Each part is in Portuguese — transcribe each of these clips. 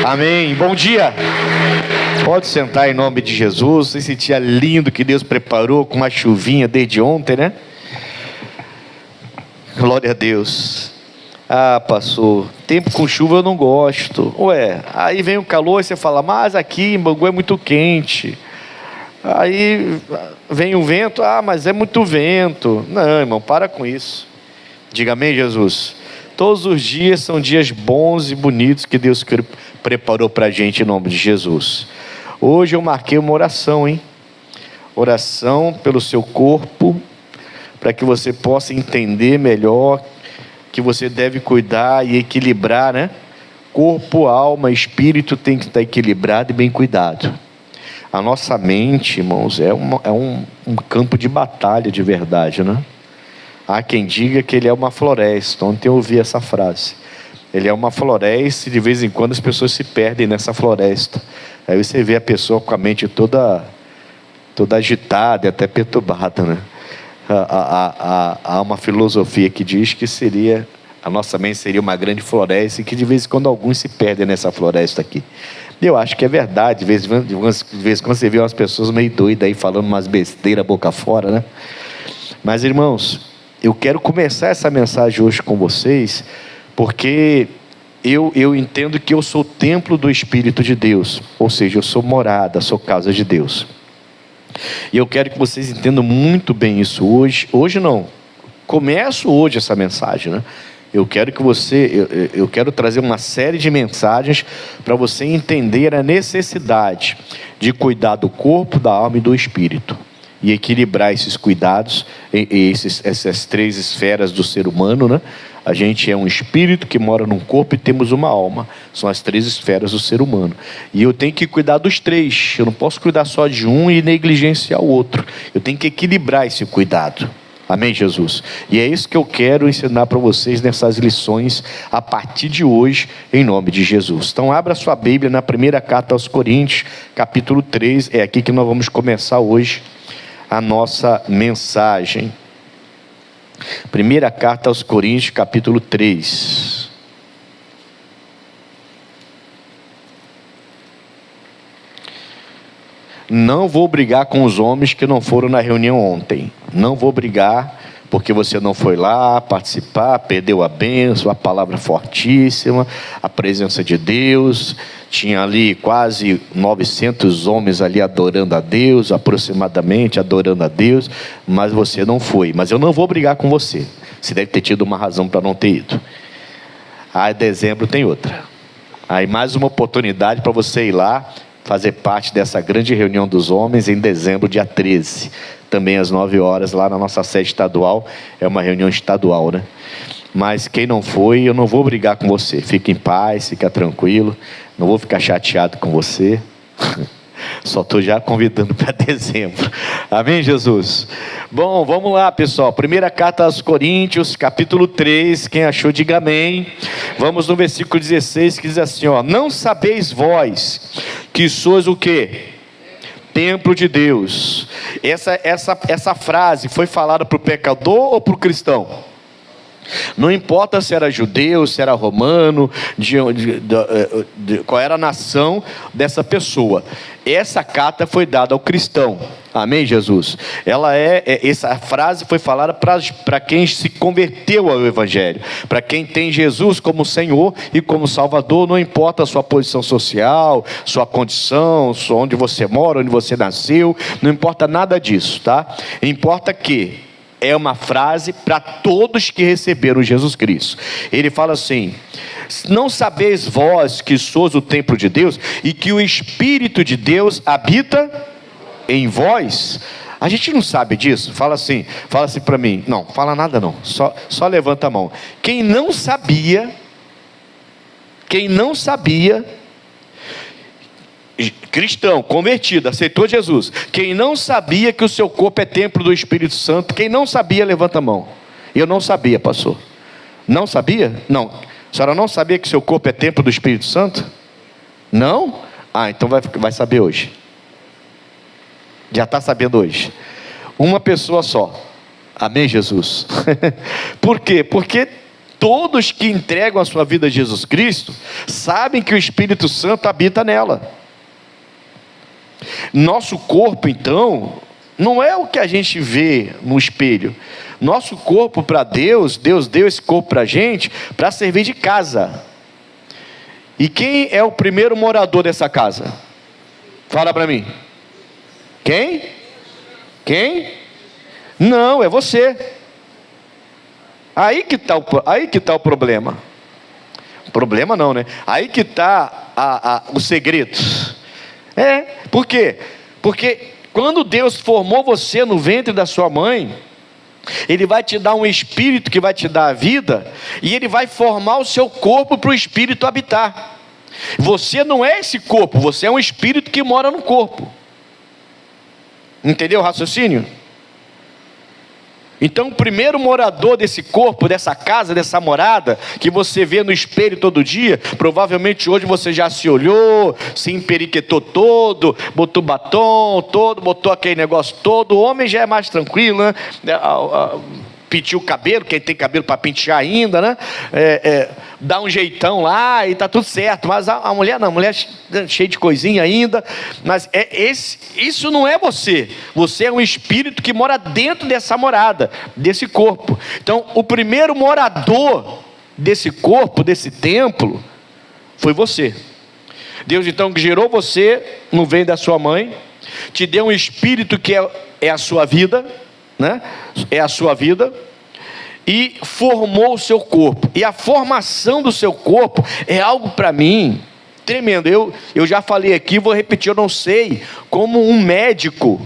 Amém. Bom dia. Pode sentar em nome de Jesus. Esse dia lindo que Deus preparou com uma chuvinha desde ontem, né? Glória a Deus. Ah, pastor, tempo com chuva eu não gosto. Ué, aí vem o calor e você fala, mas aqui em Bangu é muito quente. Aí vem o vento, mas é muito vento. Não, irmão, para com isso. Diga amém, Jesus. Todos os dias são dias bons e bonitos que Deus preparou para a gente em nome de Jesus. Hoje eu marquei uma oração, hein? Oração pelo seu corpo, para que você possa entender melhor que você deve cuidar e equilibrar, né? Corpo, alma, espírito tem que estar equilibrado e bem cuidado. A nossa mente, irmãos, é um campo de batalha de verdade, né? Há quem diga que ele é uma floresta. Ontem eu ouvi essa frase. Ele é uma floresta e de vez em quando as pessoas se perdem nessa floresta. Aí você vê a pessoa com a mente toda agitada e até perturbada, né? Há uma filosofia que diz que a nossa mente seria uma grande floresta e que de vez em quando alguns se perdem nessa floresta aqui. Eu acho que é verdade. De vez em quando você vê umas pessoas meio doidas aí falando umas besteiras boca fora, né? Mas irmãos, eu quero começar essa mensagem hoje com vocês, porque eu entendo que eu sou templo do Espírito de Deus, ou seja, eu sou morada, sou casa de Deus. E eu quero que vocês entendam muito bem isso hoje. Hoje não, começo hoje essa mensagem, né? Eu quero trazer uma série de mensagens para você entender a necessidade de cuidar do corpo, da alma e do espírito. E equilibrar esses cuidados, essas três esferas do ser humano, né? A gente é um espírito que mora num corpo e temos uma alma. São as três esferas do ser humano. E eu tenho que cuidar dos três. Eu não posso cuidar só de um e negligenciar o outro. Eu tenho que equilibrar esse cuidado. Amém, Jesus? E é isso que eu quero ensinar para vocês nessas lições a partir de hoje, em nome de Jesus. Então abra sua Bíblia na primeira carta aos Coríntios, capítulo 3. É aqui que nós vamos começar hoje a nossa mensagem. Primeira carta aos Coríntios, capítulo 3. Não vou brigar com os homens que não foram na reunião ontem. Não vou brigar porque você não foi lá participar, perdeu a bênção, a palavra fortíssima, a presença de Deus. Tinha ali quase 900 homens ali adorando a Deus, aproximadamente adorando a Deus, mas você não foi. Mas eu não vou brigar com você. Você deve ter tido uma razão para não ter ido. Em dezembro tem outra. Aí mais uma oportunidade para você ir lá, fazer parte dessa grande reunião dos homens em dezembro, dia 13. Também às 9 horas, lá na nossa sede estadual. É uma reunião estadual, né? Mas quem não foi, eu não vou brigar com você. Fique em paz, fica tranquilo. Não vou ficar chateado com você. Só estou já convidando para dezembro. Amém, Jesus? Bom, vamos lá, pessoal. Primeira carta aos Coríntios, capítulo 3. Quem achou, diga amém. Vamos no versículo 16, que diz assim, ó: não sabeis vós que sois o quê? Templo de Deus. Essa frase foi falada para o pecador ou para o cristão? Não importa se era judeu, se era romano, qual era a nação dessa pessoa. Essa carta foi dada ao cristão. Amém, Jesus? Essa frase foi falada para quem se converteu ao Evangelho, para quem tem Jesus como Senhor e como Salvador. Não importa a sua posição social, sua condição, onde você mora, onde você nasceu, não importa nada disso, tá? Importa que é uma frase para todos que receberam Jesus Cristo. Ele fala assim: não sabeis vós que sois o templo de Deus e que o Espírito de Deus habita em vós? A gente não sabe disso? Fala assim para mim. Não, fala nada não, só levanta a mão. Quem não sabia, cristão, convertido, aceitou Jesus, quem não sabia que o seu corpo é templo do Espírito Santo, quem não sabia, levanta a mão. Eu não sabia, pastor. Não sabia? Não. A senhora não sabia que seu corpo é templo do Espírito Santo? Não? Então vai saber hoje. Já está sabendo hoje. Uma pessoa só. Amém, Jesus? Por quê? Porque Todos que entregam a sua vida a Jesus Cristo sabem que o Espírito Santo habita nela. Nosso corpo, então, não é o que a gente vê no espelho. Nosso corpo para Deus, Deus deu esse corpo para a gente para servir de casa. E quem é o primeiro morador dessa casa? Fala para mim. Quem? Quem? Não, é você. Aí que está o problema. Problema não, né? Aí que está o segredo. Por quê? Porque quando Deus formou você no ventre da sua mãe, Ele vai te dar um espírito que vai te dar a vida, e Ele vai formar o seu corpo para o espírito habitar. Você não é esse corpo, você é um espírito que mora no corpo. Entendeu o raciocínio? Então o primeiro morador desse corpo, dessa casa, dessa morada, que você vê no espelho todo dia, provavelmente hoje você já se olhou, se emperiquetou todo, botou batom todo, botou aquele negócio todo. O homem já é mais tranquilo, né? Pentear o cabelo, quem tem cabelo para pentear ainda, né? Dá um jeitão lá e está tudo certo. Mas a mulher não, a mulher cheia de coisinha ainda. Mas isso não é você. Você é um espírito que mora dentro dessa morada, desse corpo. Então, o primeiro morador desse corpo, desse templo, foi você. Deus, então, gerou você no ventre da sua mãe, te deu um espírito que é a sua vida, né? É a sua vida, e formou o seu corpo. E a formação do seu corpo é algo para mim tremendo. Eu já falei aqui, vou repetir, eu não sei como um médico,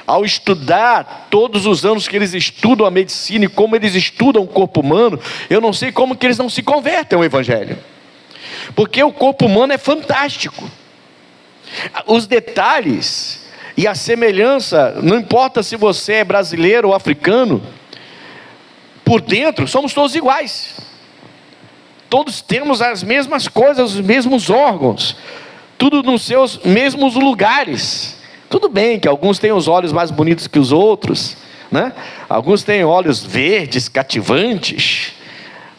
ao estudar todos os anos que eles estudam a medicina e como eles estudam o corpo humano, eu não sei como que eles não se convertem ao Evangelho, porque o corpo humano é fantástico. Os detalhes e a semelhança, não importa se você é brasileiro ou africano, por dentro somos todos iguais. Todos temos as mesmas coisas, os mesmos órgãos, tudo nos seus mesmos lugares. Tudo bem que alguns têm os olhos mais bonitos que os outros, né? Alguns têm olhos verdes, cativantes,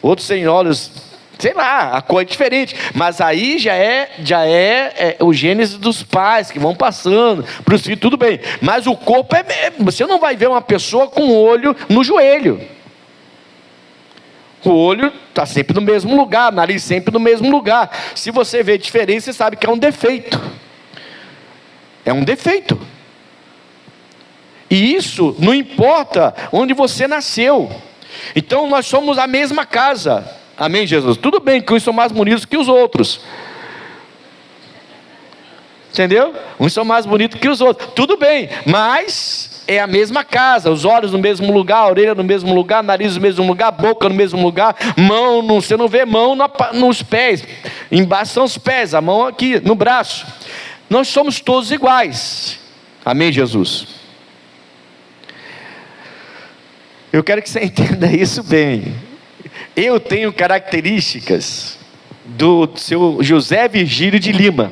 outros têm olhos, sei lá, a cor é diferente, mas aí já é o gênese dos pais que vão passando para os filhos, tudo bem, mas o corpo você não vai ver uma pessoa com o olho no joelho. O olho está sempre no mesmo lugar, o nariz sempre no mesmo lugar. Se você vê diferença, você sabe que é um defeito. É um defeito. E isso não importa onde você nasceu. Então nós somos a mesma casa. Amém, Jesus? Tudo bem que uns são mais bonitos que os outros. Entendeu? Uns são mais bonitos que os outros. Tudo bem, mas é a mesma casa. Os olhos no mesmo lugar, a orelha no mesmo lugar, nariz no mesmo lugar, boca no mesmo lugar, mão, você não vê mão nos pés. Embaixo são os pés, a mão aqui no braço. Nós somos todos iguais. Amém, Jesus? Eu quero que você entenda isso bem. Eu tenho características do seu José Virgílio de Lima.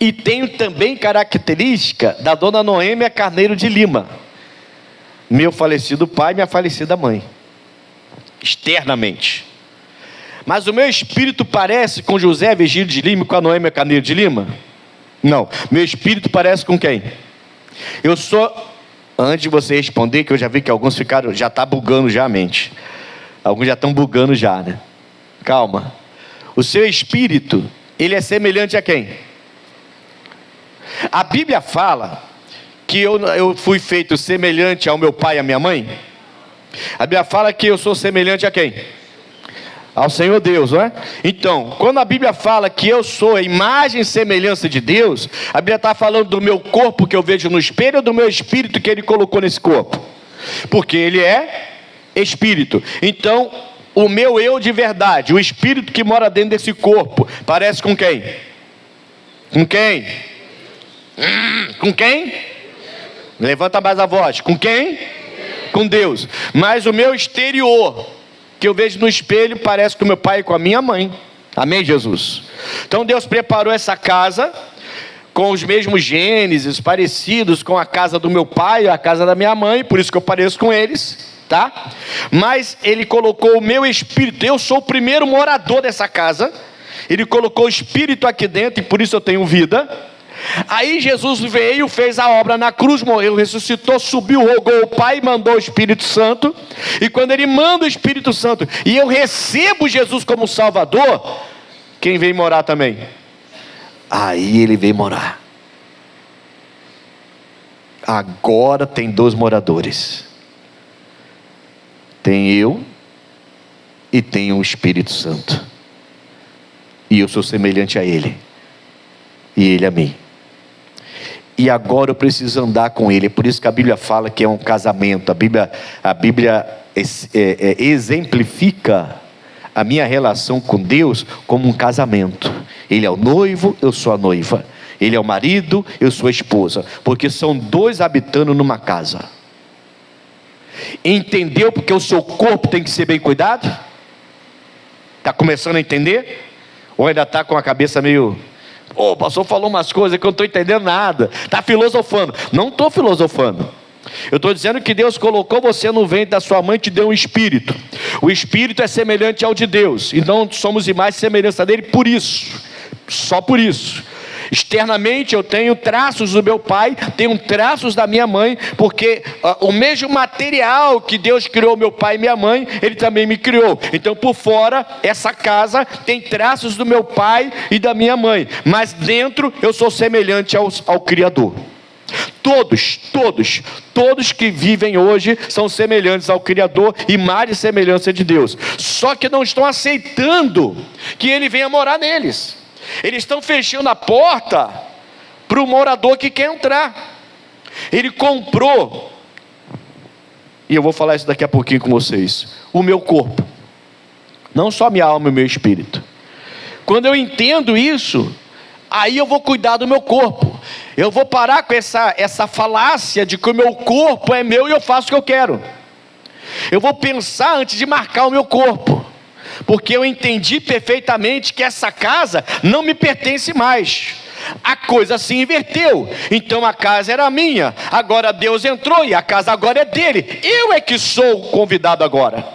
E tenho também característica da dona Noêmia Carneiro de Lima. Meu falecido pai e minha falecida mãe. Externamente. Mas o meu espírito parece com José Virgílio de Lima e com a Noêmia Carneiro de Lima? Não. Meu espírito parece com quem? Eu sou... Antes de você responder, que eu já vi que alguns ficaram... Já está bugando já a mente. Alguns já estão bugando já, né? Calma. O seu espírito, ele é semelhante a quem? A Bíblia fala que eu fui feito semelhante ao meu pai e à minha mãe. A Bíblia fala que eu sou semelhante a quem? Ao Senhor Deus, não é? Então, quando a Bíblia fala que eu sou a imagem e semelhança de Deus, a Bíblia está falando do meu corpo que eu vejo no espelho ou do meu espírito que Ele colocou nesse corpo? Porque Ele é espírito. Então, o meu eu de verdade, o espírito que mora dentro desse corpo, parece com quem? Com quem? Com quem? Levanta mais a voz. Com quem? Com Deus. Mas o meu exterior, que eu vejo no espelho, parece com meu pai e com a minha mãe. Amém, Jesus? Então Deus preparou essa casa com os mesmos genes, parecidos com a casa do meu pai e a casa da minha mãe, por isso que eu pareço com eles. tá? Mas ele colocou o meu espírito, eu sou o primeiro morador dessa casa, ele colocou o espírito aqui dentro e por isso eu tenho vida. Aí Jesus veio, fez a obra na cruz, morreu, ressuscitou, subiu, rogou o Pai, mandou o Espírito Santo. E quando ele manda o Espírito Santo e eu recebo Jesus como Salvador, quem vem morar também? Aí ele vem morar. Agora tem 2 moradores. Tem eu e tem o Espírito Santo. E eu sou semelhante a ele. E ele a mim. E agora eu preciso andar com ele. É por isso que a Bíblia fala que é um casamento. A Bíblia exemplifica a minha relação com Deus como um casamento. Ele é o noivo, eu sou a noiva. Ele é o marido, eu sou a esposa. Porque são 2 habitando numa casa. Entendeu porque o seu corpo tem que ser bem cuidado? Está começando a entender? Ou ainda está com a cabeça meio... O pastor falou umas coisas que eu não estou entendendo nada. Está filosofando. Não estou filosofando. Eu estou dizendo que Deus colocou você no ventre da sua mãe e te deu um espírito. O espírito é semelhante ao de Deus. Então somos imagem e semelhança dele por isso. Só por isso. Externamente eu tenho traços do meu pai, tenho traços da minha mãe, porque o mesmo material que Deus criou meu pai e minha mãe, ele também me criou. Então por fora, essa casa tem traços do meu pai e da minha mãe, mas dentro eu sou semelhante ao Criador. Todos que vivem hoje são semelhantes ao Criador, imagem e semelhança de Deus. Só que não estão aceitando que ele venha morar neles. Eles estão fechando a porta para o morador que quer entrar. Ele comprou, e eu vou falar isso daqui a pouquinho com vocês, o meu corpo, não só minha alma e meu espírito. Quando eu entendo isso, aí eu vou cuidar do meu corpo. Eu vou parar com essa falácia de que o meu corpo é meu e eu faço o que eu quero. Eu vou pensar antes de marcar o meu corpo. Porque eu entendi perfeitamente que essa casa não me pertence mais. A coisa se inverteu. Então a casa era minha, agora Deus entrou e a casa agora é dele. Eu é que sou o convidado agora.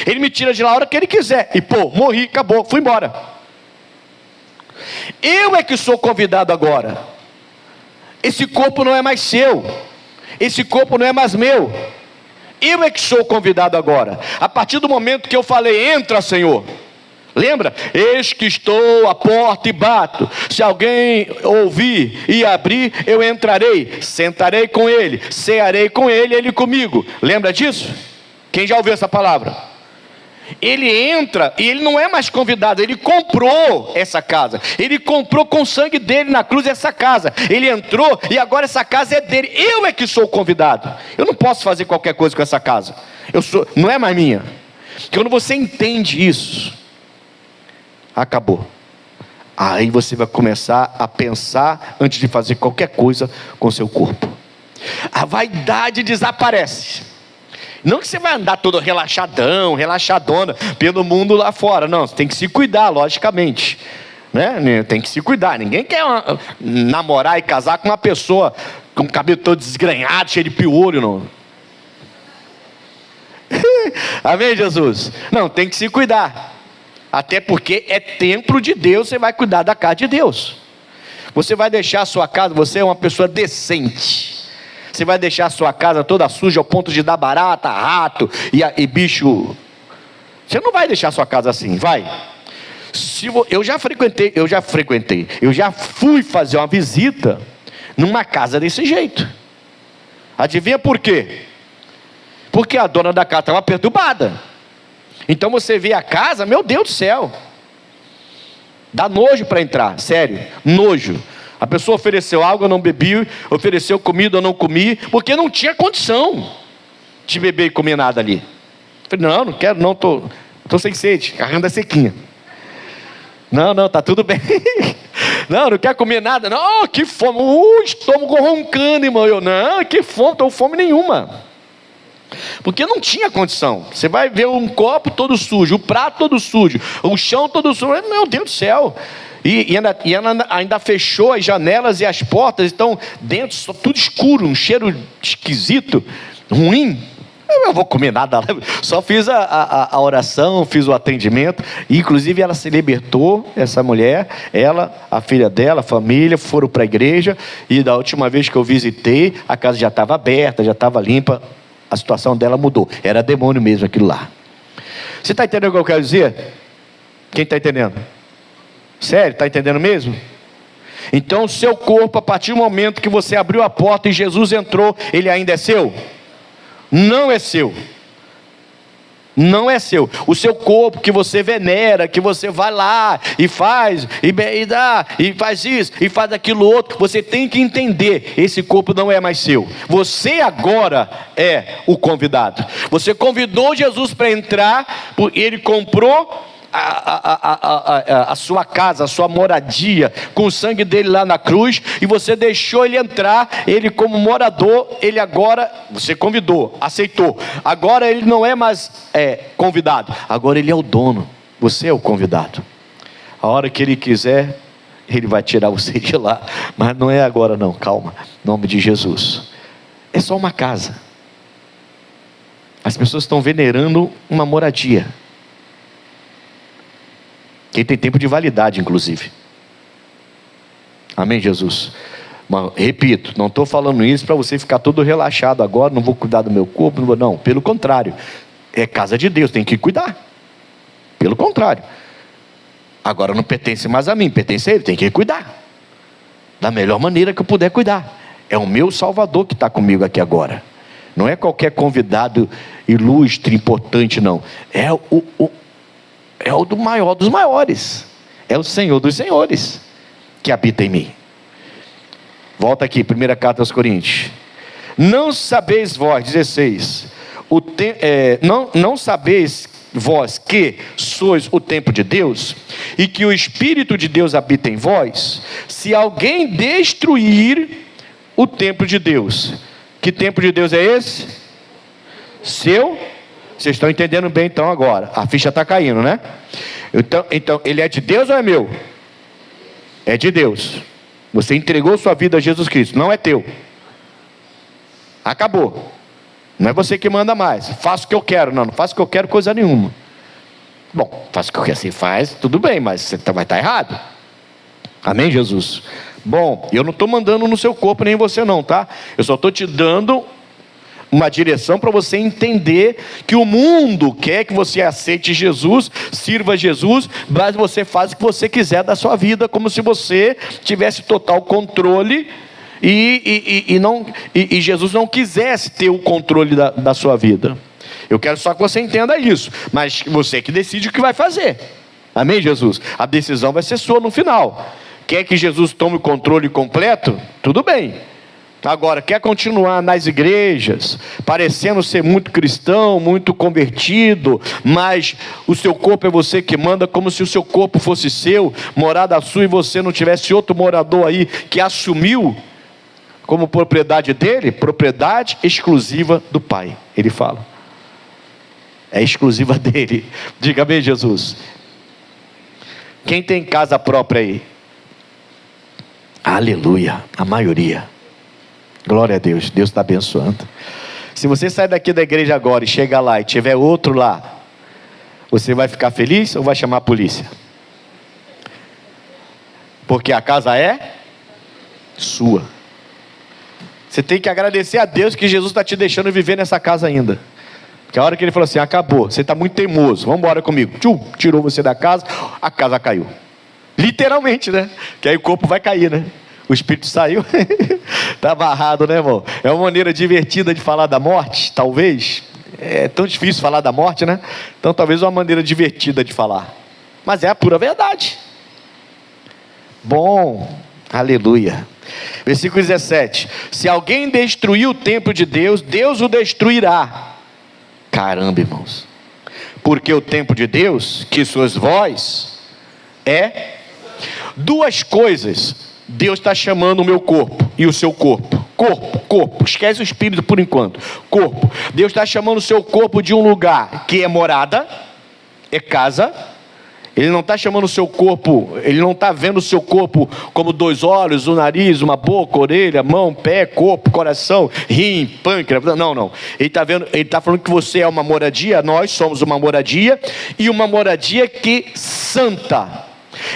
Ele me tira de lá a hora que ele quiser. E morri, acabou, fui embora. Eu é que sou convidado agora. Esse corpo não é mais seu. Esse corpo não é mais meu. Eu é que sou convidado agora. A partir do momento que eu falei, entra, Senhor. Lembra? Eis que estou à porta e bato. Se alguém ouvir e abrir, eu entrarei. Sentarei com ele. Cearei com ele, ele comigo. Lembra disso? Quem já ouviu essa palavra? Ele entra e ele não é mais convidado. Ele comprou essa casa. Ele comprou com o sangue dele na cruz essa casa. Ele entrou e agora essa casa é dele. Eu é que sou o convidado. Eu não posso fazer qualquer coisa com essa casa. Não é mais minha. Quando você entende isso, acabou. Aí você vai começar a pensar antes de fazer qualquer coisa com o seu corpo. A vaidade desaparece. Não que você vai andar todo relaxadão, relaxadona pelo mundo lá fora. Não, você tem que se cuidar, logicamente, né? Tem que se cuidar. Ninguém quer namorar e casar com uma pessoa com o cabelo todo desgrenhado, cheio de piolho, não. Amém, Jesus? Não, tem que se cuidar. Até porque é templo de Deus, você vai cuidar da casa de Deus. Você vai deixar a sua casa, você é uma pessoa decente. Você vai deixar a sua casa toda suja ao ponto de dar barata, rato e bicho. Você não vai deixar a sua casa assim, vai. Eu já fui fazer uma visita numa casa desse jeito. Adivinha por quê? Porque a dona da casa estava perturbada. Então você vê a casa, meu Deus do céu, dá nojo para entrar, sério, nojo. A pessoa ofereceu água, eu não bebi, ofereceu comida, eu não comi, porque não tinha condição de beber e comer nada ali. Falei, não quero, não, tô sem sede, a garganta sequinha. Não, tá tudo bem. Não quero comer nada, não, que fome, estômago roncando, irmão. Eu, não, que fome, tô com fome nenhuma. Porque não tinha condição. Você vai ver um copo todo sujo, o prato todo sujo, o chão todo sujo, meu Deus do céu. E ainda fechou as janelas e as portas, estão dentro, tudo escuro, um cheiro esquisito, ruim. Eu vou comer nada lá. Só fiz a oração, fiz o atendimento. E, inclusive, ela se libertou, essa mulher, ela, a filha dela, a família, foram para a igreja. E da última vez que eu visitei, a casa já estava aberta, já estava limpa. A situação dela mudou. Era demônio mesmo aquilo lá. Você está entendendo o que eu quero dizer? Quem está entendendo? Sério, está entendendo mesmo? Então, o seu corpo, a partir do momento que você abriu a porta e Jesus entrou, ele ainda é seu? Não é seu. Não é seu. O seu corpo que você venera, que você vai lá e faz, e dá, e faz isso, e faz aquilo outro, você tem que entender, esse corpo não é mais seu. Você agora é o convidado. Você convidou Jesus para entrar, ele comprou a sua casa, a sua moradia, com o sangue dele lá na cruz, e você deixou ele entrar, ele como morador, ele agora, você convidou, aceitou, agora ele não é mais convidado, agora ele é o dono, você é o convidado. A hora que ele quiser, ele vai tirar você de lá, mas não é agora não, calma, em nome de Jesus. É só uma casa. As pessoas estão venerando uma moradia, que tem tempo de validade, inclusive. Amém, Jesus? Mas, repito, não estou falando isso para você ficar todo relaxado agora, não vou cuidar do meu corpo, não, pelo contrário, é casa de Deus, tem que cuidar, pelo contrário, agora não pertence mais a mim, pertence a Ele, tem que cuidar, da melhor maneira que eu puder cuidar, é o meu Salvador que está comigo aqui agora, não é qualquer convidado ilustre, importante, não, é o do maior dos maiores, é o Senhor dos senhores, que habita em mim. Volta aqui, primeira carta aos Coríntios. Não sabeis vós, 16, não sabeis vós que sois o templo de Deus, e que o Espírito de Deus habita em vós? Se alguém destruir o templo de Deus, que templo de Deus é esse? Seu? Vocês estão entendendo bem então agora, a ficha está caindo, né? Então, ele é de Deus ou é meu? É de Deus. Você entregou sua vida a Jesus Cristo, não é teu. Acabou. Não é você que manda mais. Faço o que eu quero. Não faço o que eu quero coisa nenhuma. Bom, faço o que você faz, tudo bem, mas você vai estar errado. Amém, Jesus? Bom, eu não estou mandando no seu corpo nem em você não, tá? Eu só estou te dando uma direção para você entender que o mundo quer que você aceite Jesus, sirva Jesus, mas você faz o que você quiser da sua vida, como se você tivesse total controle e Jesus não quisesse ter o controle da sua vida. Eu quero só que você entenda isso, mas você que decide o que vai fazer. Amém, Jesus? A decisão vai ser sua no final. Quer que Jesus tome o controle completo? Tudo bem. Agora, quer continuar nas igrejas, parecendo ser muito cristão, muito convertido, mas o seu corpo é você que manda, como se o seu corpo fosse seu, morada sua, e você não tivesse outro morador aí que assumiu como propriedade dele, propriedade exclusiva do Pai, ele fala. É exclusiva dele. Diga bem, Jesus. Quem tem casa própria aí? Aleluia, a maioria. Glória a Deus, Deus está abençoando. Se você sair daqui da igreja agora e chegar lá e tiver outro lá, você vai ficar feliz ou vai chamar a polícia? Porque a casa é sua. Você tem que agradecer a Deus que Jesus está te deixando viver nessa casa ainda. Porque a hora que ele falou assim, acabou, você está muito teimoso, vamos embora comigo. Tirou você da casa, a casa caiu. Literalmente, né? Que aí o corpo vai cair, né? O espírito saiu, está amarrado, né, irmão? É uma maneira divertida de falar da morte, talvez. É tão difícil falar da morte, né? Então talvez uma maneira divertida de falar. Mas é a pura verdade. Bom, aleluia. Versículo 17. Se alguém destruir o templo de Deus, Deus o destruirá. Caramba, irmãos. Porque o templo de Deus, que sois vós, é duas coisas. Deus está chamando o meu corpo e o seu corpo. Corpo, esquece o espírito por enquanto. Corpo, Deus está chamando o seu corpo de um lugar que é morada, é casa, Ele não está chamando o seu corpo, ele não está vendo o seu corpo como 2 olhos, um nariz, uma boca, orelha, mão, pé, corpo, coração, rim, pâncreas. Não. Ele está falando que você é uma moradia, nós somos uma moradia, e uma moradia que santa.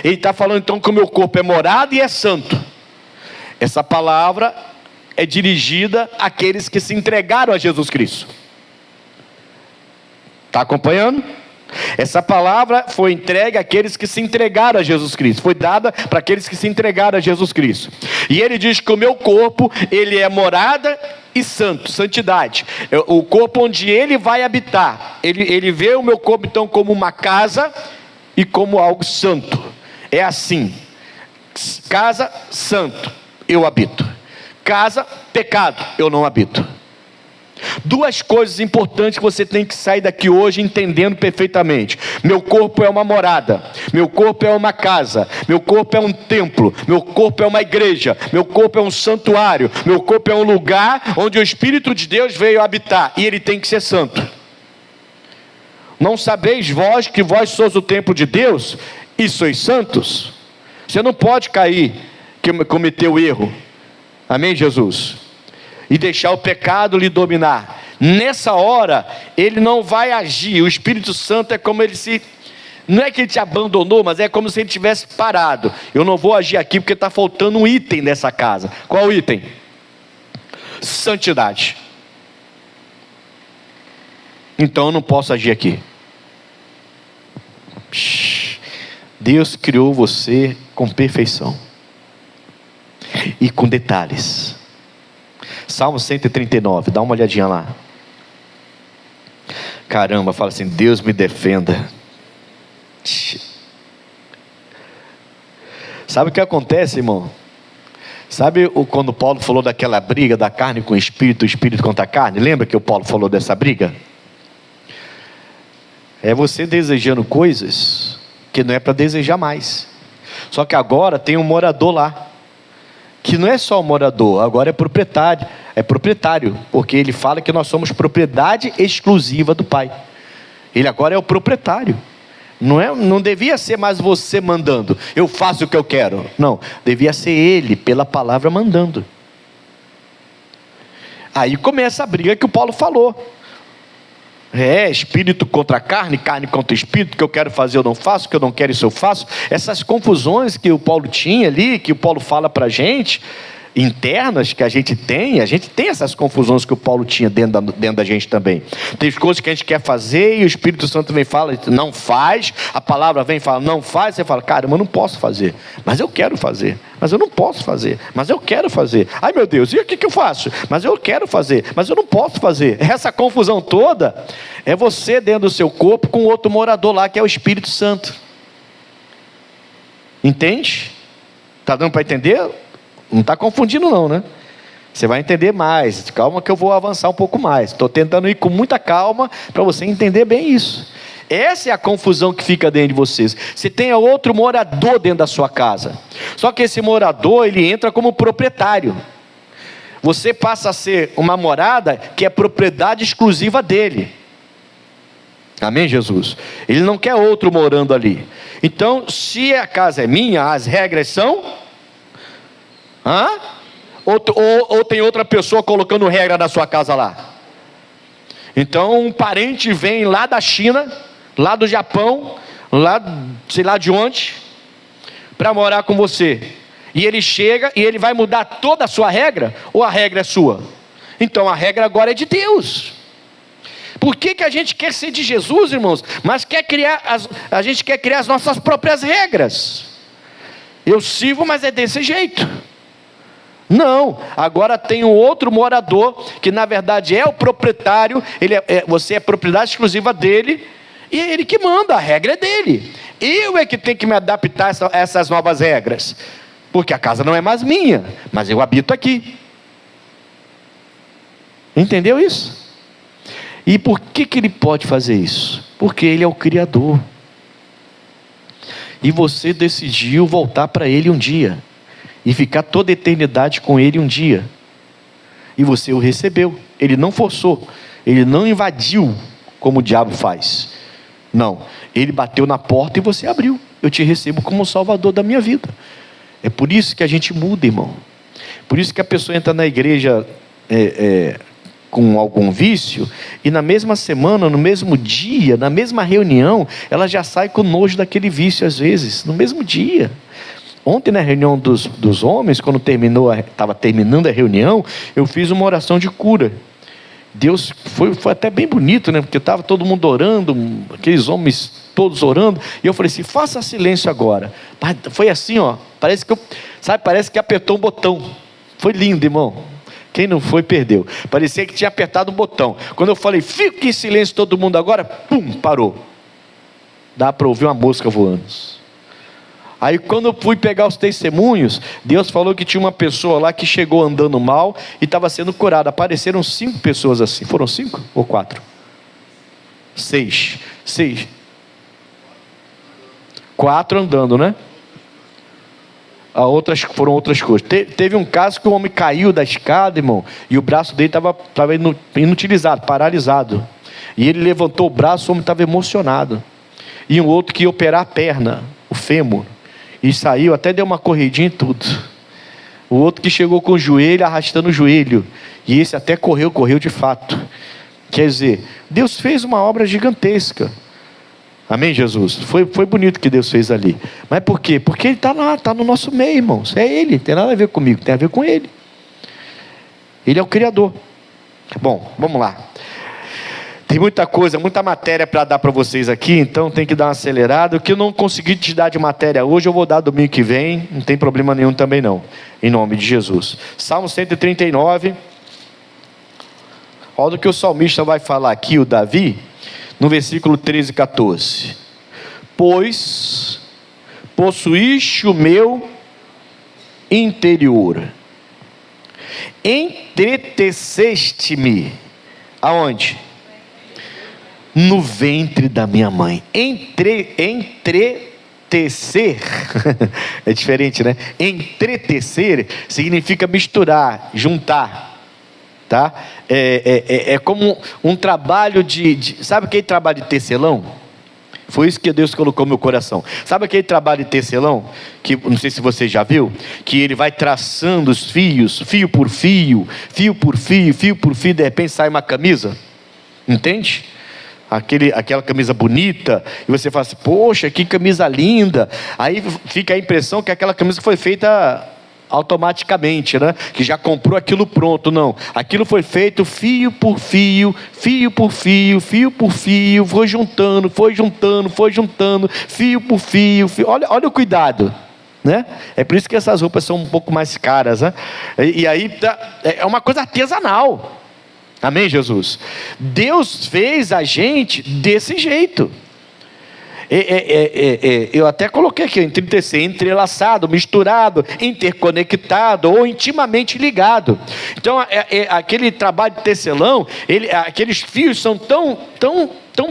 Ele está falando então que o meu corpo é morada e é santo. Essa palavra é dirigida àqueles que se entregaram a Jesus Cristo. Está acompanhando? Essa palavra foi entregue àqueles que se entregaram a Jesus Cristo. Foi dada para aqueles que se entregaram a Jesus Cristo. E ele diz que o meu corpo, ele é morada e santo, santidade. O corpo onde ele vai habitar. Ele vê o meu corpo então como uma casa e como algo santo. É assim. Casa, santo, eu habito. Casa, pecado, eu não habito. 2 coisas importantes que você tem que sair daqui hoje entendendo perfeitamente. Meu corpo é uma morada, meu corpo é uma casa, meu corpo é um templo, meu corpo é uma igreja, meu corpo é um santuário, meu corpo é um lugar onde o Espírito de Deus veio habitar, e ele tem que ser santo. Não sabeis vós que vós sois o templo de Deus e sois santos? Você não pode cair, cometer o erro, amém, Jesus? E deixar o pecado lhe dominar. Nessa hora, ele não vai agir. O Espírito Santo é como ele se... Não é que ele te abandonou, mas é como se ele tivesse parado. Eu não vou agir aqui porque está faltando um item nessa casa. Qual item? Santidade. Então eu não posso agir aqui. Deus criou você com perfeição. E com detalhes. Salmo 139, dá uma olhadinha lá. Caramba, fala assim: Deus me defenda. Sabe o que acontece, irmão? Sabe quando Paulo falou daquela briga da carne com o espírito contra a carne? Lembra que o Paulo falou dessa briga? É você desejando coisas que não é para desejar mais. Só que agora tem um morador lá, que não é só um morador, agora é proprietário, porque ele fala que nós somos propriedade exclusiva do Pai. Ele agora é o proprietário. Não devia ser mais você mandando, eu faço o que eu quero. Não, devia ser ele, pela palavra, mandando. Aí começa a briga que o Paulo falou. Espírito contra carne, carne contra espírito, que eu quero fazer eu não faço, que eu não quero isso eu faço. Essas confusões que o Paulo tinha ali, que o Paulo fala para a gente, internas que a gente tem essas confusões que o Paulo tinha dentro da gente também. Tem coisas que a gente quer fazer e o Espírito Santo vem e fala, não faz. A palavra vem e fala, não faz. Você fala, caramba, eu não posso fazer, mas eu quero fazer. Mas eu não posso fazer, mas eu quero fazer. Ai meu Deus, e o que eu faço? Mas eu quero fazer, mas eu não posso fazer. Essa confusão toda é você dentro do seu corpo com outro morador lá, que é o Espírito Santo. Entende? Está dando para entender? Não está confundindo não, né? Você vai entender mais. Calma que eu vou avançar um pouco mais. Estou tentando ir com muita calma para você entender bem isso. Essa é a confusão que fica dentro de vocês. Você tem outro morador dentro da sua casa. Só que esse morador, ele entra como proprietário. Você passa a ser uma morada que é propriedade exclusiva dele. Amém, Jesus? Ele não quer outro morando ali. Então, se a casa é minha, as regras são... Ou tem outra pessoa colocando regra na sua casa lá? Então um parente vem lá da China, lá do Japão, lá sei lá de onde, para morar com você. E ele chega e ele vai mudar toda a sua regra? Ou a regra é sua? Então a regra agora é de Deus. Por que a gente quer ser de Jesus, irmãos? Mas a gente quer criar as nossas próprias regras. Eu sirvo, mas é desse jeito. Não, agora tem um outro morador, que na verdade é o proprietário, você é propriedade exclusiva dele, e é ele que manda, a regra é dele. Eu é que tenho que me adaptar a essas novas regras, porque a casa não é mais minha, mas eu habito aqui. Entendeu isso? E por que ele pode fazer isso? Porque ele é o Criador. E você decidiu voltar para ele um dia. E ficar toda a eternidade com ele um dia. E você o recebeu. Ele não forçou. Ele não invadiu como o diabo faz. Não, ele bateu na porta e você abriu. Eu te recebo como Salvador da minha vida. É por isso que a gente muda, irmão. Por isso que a pessoa entra na igreja com algum vício, e na mesma semana, no mesmo dia, na mesma reunião, ela já sai com nojo daquele vício, às vezes, no mesmo dia. Ontem, na reunião dos homens, quando estava terminando a reunião, eu fiz uma oração de cura. Deus, foi até bem bonito, né? Porque estava todo mundo orando, aqueles homens todos orando, e eu falei assim, faça silêncio agora. Mas foi assim, ó, parece que apertou um botão. Foi lindo, irmão. Quem não foi, perdeu. Parecia que tinha apertado um botão. Quando eu falei, fique em silêncio todo mundo agora, pum, parou. Dá para ouvir uma mosca voando. Aí quando eu fui pegar os testemunhos, Deus falou que tinha uma pessoa lá que chegou andando mal e estava sendo curada. Apareceram 5 pessoas assim. Foram 5 ou 4? 6. 4 andando, né? Foram outras coisas. Teve um caso que o homem caiu da escada, irmão, e o braço dele estava inutilizado, paralisado. E ele levantou o braço, o homem estava emocionado. E um outro que ia operar a perna, o fêmur, e saiu, até deu uma corridinha e tudo. O outro que chegou com o joelho, arrastando o joelho. E esse até correu de fato. Quer dizer, Deus fez uma obra gigantesca. Amém, Jesus? Foi bonito o que Deus fez ali. Mas por quê? Porque Ele está lá, está no nosso meio, irmãos. É Ele, não tem nada a ver comigo, tem a ver com Ele. Ele é o Criador. Bom, vamos lá. Tem muita coisa, muita matéria para dar para vocês aqui, então tem que dar uma acelerada. O que eu não consegui te dar de matéria hoje, eu vou dar domingo que vem, não tem problema nenhum também não, em nome de Jesus. Salmo 139, olha o que o salmista vai falar aqui, o Davi, no versículo 13 e 14. Pois possuíste o meu interior, entreteceste-me, aonde? No ventre da minha mãe. Entretecer é diferente, né? Entretecer significa misturar, juntar, tá? É como um trabalho sabe aquele trabalho de tecelão? Foi isso que Deus colocou no meu coração. Sabe aquele trabalho de tecelão, que não sei se você já viu, que ele vai traçando os fios, fio por fio, fio por fio, fio por fio, de repente sai uma camisa, entende? Aquela camisa bonita, e você fala assim, poxa, que camisa linda. Aí fica a impressão que aquela camisa foi feita automaticamente, né? Que já comprou aquilo pronto. Não, aquilo foi feito fio por fio, fio por fio, fio por fio, foi juntando, fio por fio. Olha o cuidado, né? É por isso que essas roupas são um pouco mais caras, né? E aí é uma coisa artesanal. Amém, Jesus? Deus fez a gente desse jeito. Eu até coloquei aqui, entrelaçado, misturado, interconectado ou intimamente ligado. Então, aquele trabalho de tecelão, aqueles fios são tão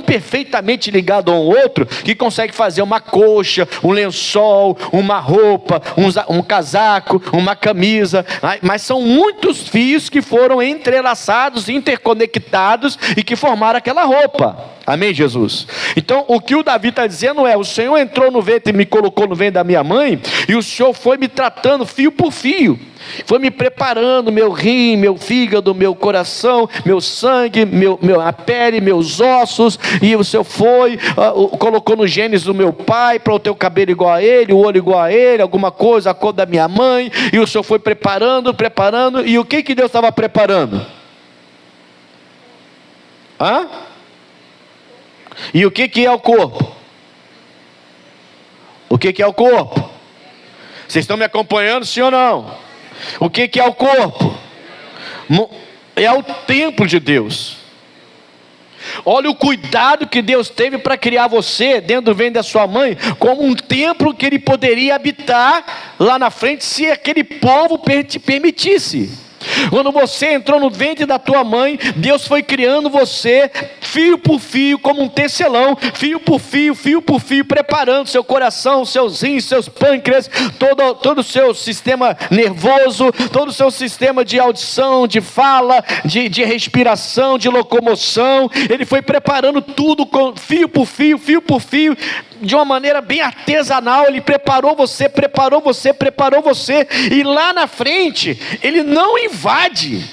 perfeitamente ligados um ao outro, que consegue fazer uma coxa, um lençol, uma roupa, um casaco, uma camisa, mas são muitos fios que foram entrelaçados, interconectados e que formaram aquela roupa. Amém, Jesus? Então, o que o Davi está dizendo é, o Senhor entrou no ventre e me colocou no ventre da minha mãe, e o Senhor foi me tratando fio por fio, foi me preparando, meu rim, meu fígado, meu coração, meu sangue, a pele, meus ossos, e o Senhor colocou no genes do meu pai, para eu ter o cabelo igual a ele, o olho igual a ele, alguma coisa, a cor da minha mãe, e o Senhor foi preparando, e o que Deus estava preparando? E o que é o corpo? O que é o corpo? Vocês estão me acompanhando, sim ou não? O que é o corpo? É o templo de Deus. Olha o cuidado que Deus teve para criar você dentro do ventre da sua mãe, como um templo que Ele poderia habitar lá na frente, se aquele povo te permitisse. Quando você entrou no ventre da tua mãe, Deus foi criando você fio por fio, como um tecelão, fio por fio, preparando seu coração, seus rins, seus pâncreas, todo o seu sistema nervoso, todo o seu sistema de audição, de fala, de respiração, de locomoção. Ele foi preparando tudo com fio por fio, de uma maneira bem artesanal. Ele preparou você, e lá na frente, ele não invade,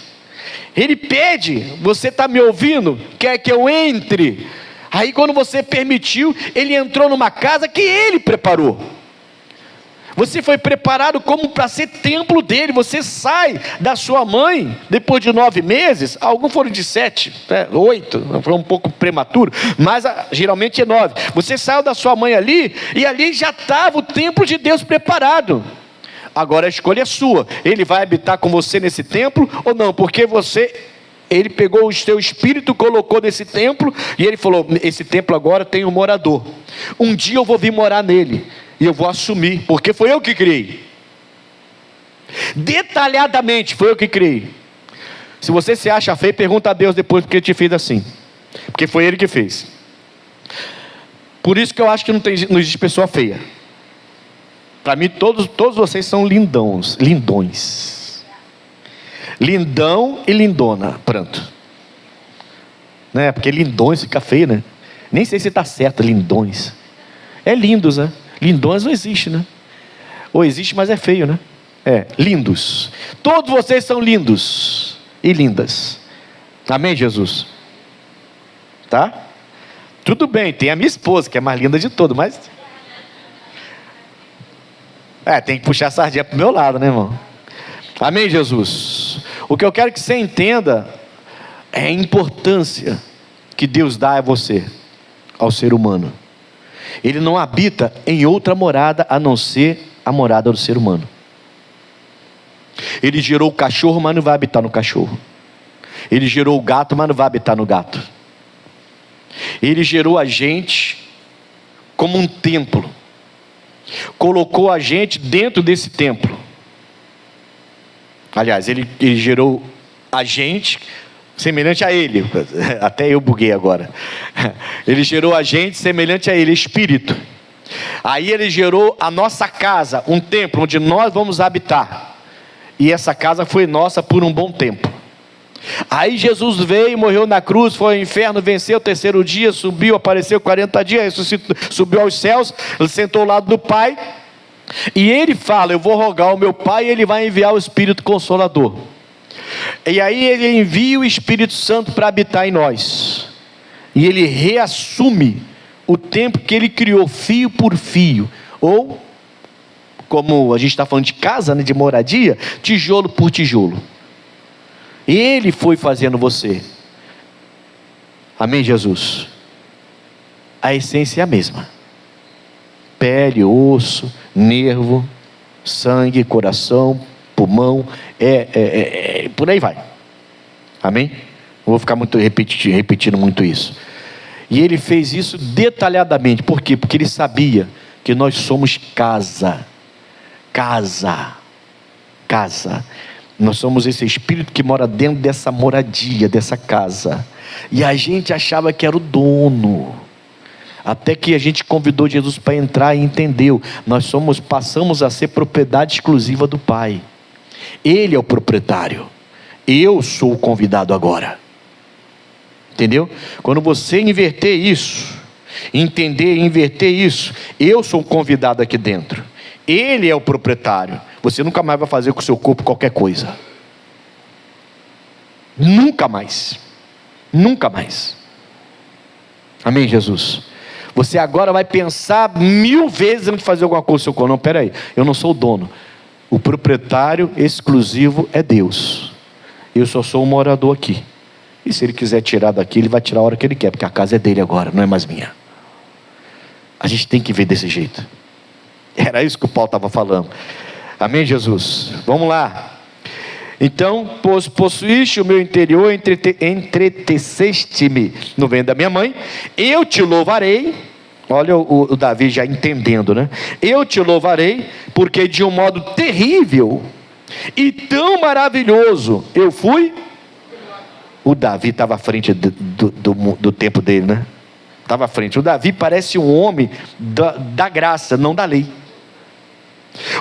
ele pede: você está me ouvindo? Quer que eu entre? Aí quando você permitiu, ele entrou numa casa que ele preparou. Você foi preparado como para ser templo dele. Você sai da sua mãe depois de 9 meses, alguns foram de 7, 8, foi um pouco prematuro, mas geralmente é 9. Você saiu da sua mãe ali, e ali já estava o templo de Deus preparado. Agora a escolha é sua: ele vai habitar com você nesse templo ou não? Porque ele pegou o seu espírito, colocou nesse templo, e ele falou: esse templo agora tem um morador, um dia eu vou vir morar nele, e eu vou assumir, porque foi eu que criei. Detalhadamente, foi eu que criei. Se você se acha feio, pergunta a Deus depois porque te fez assim, porque foi Ele que fez. Por isso que eu acho que não existe pessoa feia. Para mim, todos vocês são lindões. Lindão e lindona, pronto. Né? Porque lindões fica feio, né? Nem sei se está certo, lindões. É lindos, né? Lindões não existe, né? Ou existe, mas é feio, né? Lindos. Todos vocês são lindos e lindas. Amém, Jesus? Tá? Tudo bem, tem a minha esposa, que é a mais linda de todas, mas... tem que puxar a sardinha pro meu lado, né, irmão? Amém, Jesus? O que eu quero que você entenda é a importância que Deus dá a você, ao ser humano. Ele não habita em outra morada a não ser a morada do ser humano. Ele gerou o cachorro, mas não vai habitar no cachorro. Ele gerou o gato, mas não vai habitar no gato. Ele gerou a gente como um templo. Colocou a gente dentro desse templo. Aliás, ele gerou a gente semelhante a Ele. Até eu buguei agora. Ele gerou a gente semelhante a Ele, Espírito. Aí Ele gerou a nossa casa, um templo onde nós vamos habitar. E essa casa foi nossa por um bom tempo. Aí Jesus veio, morreu na cruz, foi ao inferno, venceu o terceiro dia, subiu, apareceu 40 dias, ressuscitou, subiu aos céus, ele sentou ao lado do Pai. E Ele fala: eu vou rogar ao meu Pai, e Ele vai enviar o Espírito Consolador. E aí Ele envia o Espírito Santo para habitar em nós. E Ele reassume o tempo que Ele criou, fio por fio. Ou, como a gente está falando de casa, né, de moradia, tijolo por tijolo. Ele foi fazendo você. Amém, Jesus? A essência é a mesma: pele, osso, nervo, sangue, coração, pulmão, por aí vai. Amém? Não vou ficar muito repetindo muito isso. E Ele fez isso detalhadamente. Por quê? Porque Ele sabia que nós somos casa. Nós somos esse espírito que mora dentro dessa moradia, dessa casa. E a gente achava que era o dono. Até que a gente convidou Jesus para entrar e entendeu. Passamos a ser propriedade exclusiva do Pai. Ele é o proprietário. Eu sou o convidado agora. Entendeu? Quando você inverter isso, entender e inverter isso, eu sou o convidado aqui dentro. Ele é o proprietário. Você nunca mais vai fazer com o seu corpo qualquer coisa. Nunca mais. Nunca mais. Amém, Jesus? Você agora vai pensar 1000 vezes antes de fazer alguma coisa com o seu corpo. Não, peraí, eu não sou o dono. O proprietário exclusivo é Deus. Eu só sou um morador aqui. E se Ele quiser tirar daqui, Ele vai tirar a hora que Ele quer, porque a casa é dele agora, não é mais minha. A gente tem que ver desse jeito. Era isso que o Paulo estava falando. Amém, Jesus? Vamos lá. Então, possuíste o meu interior, entreteceste-me no ventre da minha mãe, eu te louvarei. Olha o Davi já entendendo, né? Eu te louvarei, porque de um modo terrível e tão maravilhoso eu fui. O Davi estava à frente do tempo dele, né? Estava à frente. O Davi parece um homem da graça, não da lei.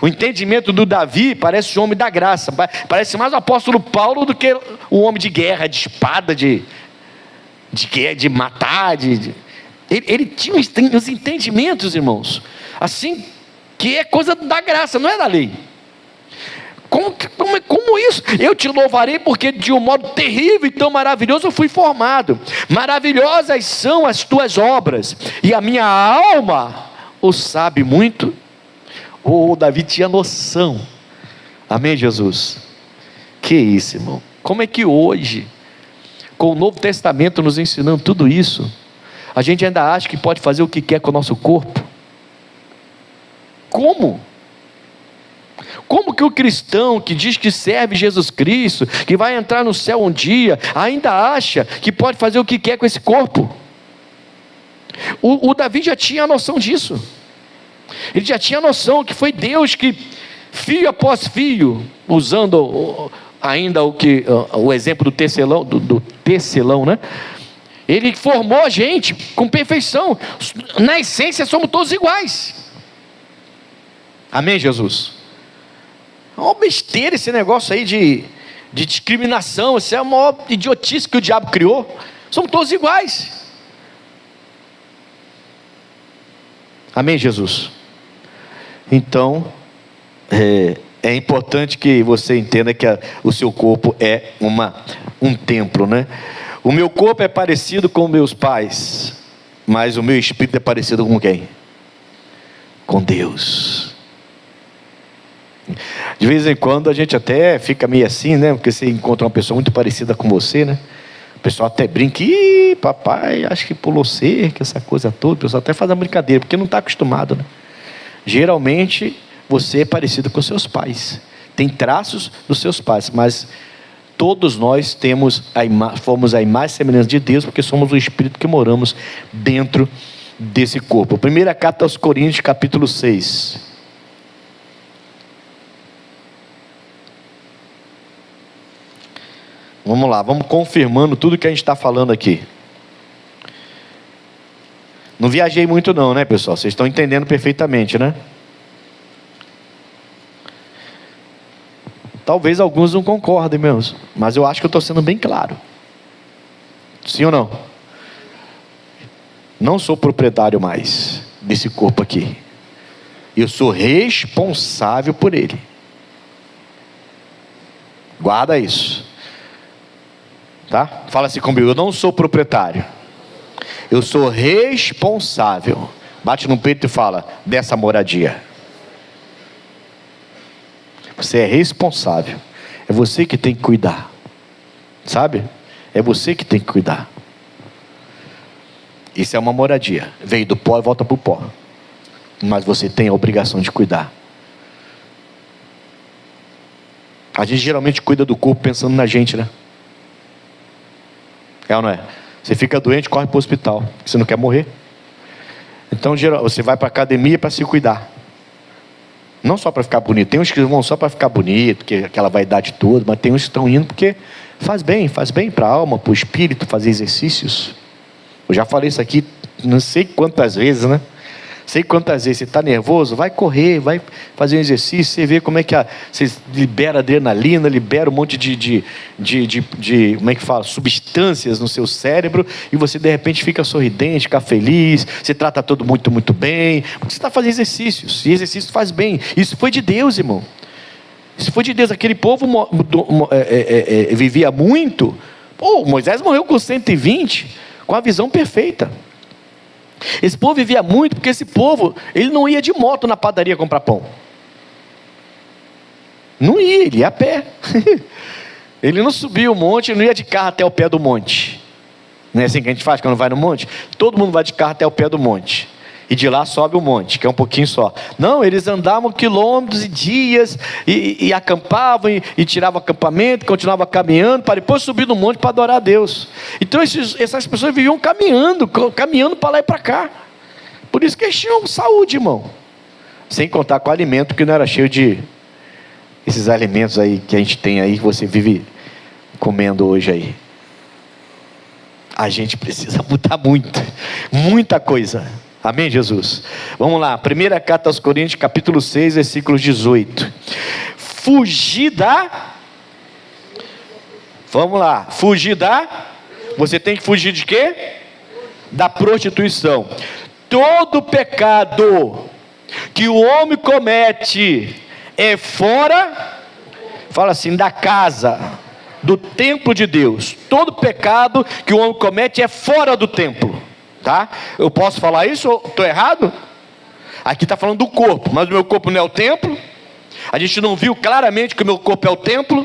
O entendimento do Davi parece um homem da graça. Parece mais o apóstolo Paulo do que o homem de guerra, de espada, de matar. Ele tinha os entendimentos, irmãos, assim, que é coisa da graça, não é da lei. Como isso? Eu te louvarei porque de um modo terrível e tão maravilhoso eu fui formado. Maravilhosas são as tuas obras, e a minha alma o sabe muito. Davi tinha noção. Amém, Jesus? Que isso, irmão? Como é que hoje, com o Novo Testamento nos ensinando tudo isso, a gente ainda acha que pode fazer o que quer com o nosso corpo? Como? Como que o cristão que diz que serve Jesus Cristo, que vai entrar no céu um dia, ainda acha que pode fazer o que quer com esse corpo? O Davi já tinha a noção disso. Ele já tinha a noção que foi Deus que, filho após filho, usando ainda o exemplo do tecelão, né? Ele formou a gente com perfeição. Na essência somos todos iguais. Amém, Jesus? É uma besteira esse negócio aí de discriminação. Isso é a maior idiotice que o diabo criou. Somos todos iguais. Amém, Jesus? Então, é importante que você entenda que o seu corpo é um templo, né? O meu corpo é parecido com meus pais, mas o meu espírito é parecido com quem? Com Deus. De vez em quando a gente até fica meio assim, né? Porque você encontra uma pessoa muito parecida com você, né? O pessoal até brinca, ih, papai, acho que pulou cerca, essa coisa toda. O pessoal até faz uma brincadeira, porque não está acostumado, né? Geralmente você é parecido com seus pais, tem traços dos seus pais, mas todos nós fomos a imagem e semelhança de Deus, porque somos o Espírito que moramos dentro desse corpo. Primeira carta aos Coríntios, capítulo 6. Vamos lá, vamos confirmando tudo que a gente está falando aqui. Não viajei muito não, né, pessoal? Vocês estão entendendo perfeitamente, né? Talvez alguns não concordem mesmo, mas eu acho que eu estou sendo bem claro. Sim ou não? Não sou proprietário mais desse corpo aqui. Eu sou responsável por ele. Guarda isso. Tá? Fala assim comigo, eu não sou proprietário. Eu sou responsável. Bate no peito e fala, dessa moradia. Você é responsável. É você que tem que cuidar. Sabe? É você que tem que cuidar. Isso é uma moradia. Veio do pó e volta para o pó. Mas você tem a obrigação de cuidar. A gente geralmente cuida do corpo pensando na gente, né? É ou não é? Você fica doente, corre para o hospital. Você não quer morrer. Então você vai para a academia para se cuidar. Não só para ficar bonito. Tem uns que vão só para ficar bonito, que aquela vaidade toda, mas tem uns que estão indo porque faz bem para a alma, para o espírito, fazer exercícios. Eu já falei isso aqui não sei quantas vezes, né? Sei quantas vezes. Você está nervoso? Vai correr, vai fazer um exercício. Você vê como é que você libera adrenalina, libera um monte de como é que fala? Substâncias no seu cérebro. E você de repente fica sorridente, fica feliz. Você trata todo muito, muito bem. Porque você está fazendo exercícios. E exercício faz bem. Isso foi de Deus, irmão. Isso foi de Deus. Aquele povo vivia muito. Pô, Moisés morreu com 120, com a visão perfeita. Esse povo vivia muito, porque esse povo, ele não ia de moto na padaria comprar pão. Não ia, ele ia a pé. Ele não subia o monte, não ia de carro até o pé do monte. Não é assim que a gente faz quando vai no monte? Todo mundo vai de carro até o pé do monte. E de lá sobe o monte, que é um pouquinho só. Não, eles andavam quilômetros e dias, e acampavam, e tiravam acampamento, continuavam caminhando, para depois subir no monte para adorar a Deus. Então essas pessoas viviam caminhando para lá e para cá. Por isso que eles tinham saúde, irmão. Sem contar com o alimento, que não era cheio de esses alimentos aí que a gente tem aí, que você vive comendo hoje aí. a gente precisa mudar muito, muita coisa. Amém, Jesus? Vamos lá, primeira carta aos Coríntios, capítulo 6, versículo 18. Fugir da... Vamos lá, fugir da... Você tem que fugir de quê? Da prostituição. Todo pecado que o homem comete é fora, fala assim, da casa, do templo de Deus. Todo pecado que o homem comete é fora do templo, tá? Eu posso falar isso? Estou errado? Aqui está falando do corpo, mas o meu corpo não é o templo. A gente não viu claramente que o meu corpo é o templo.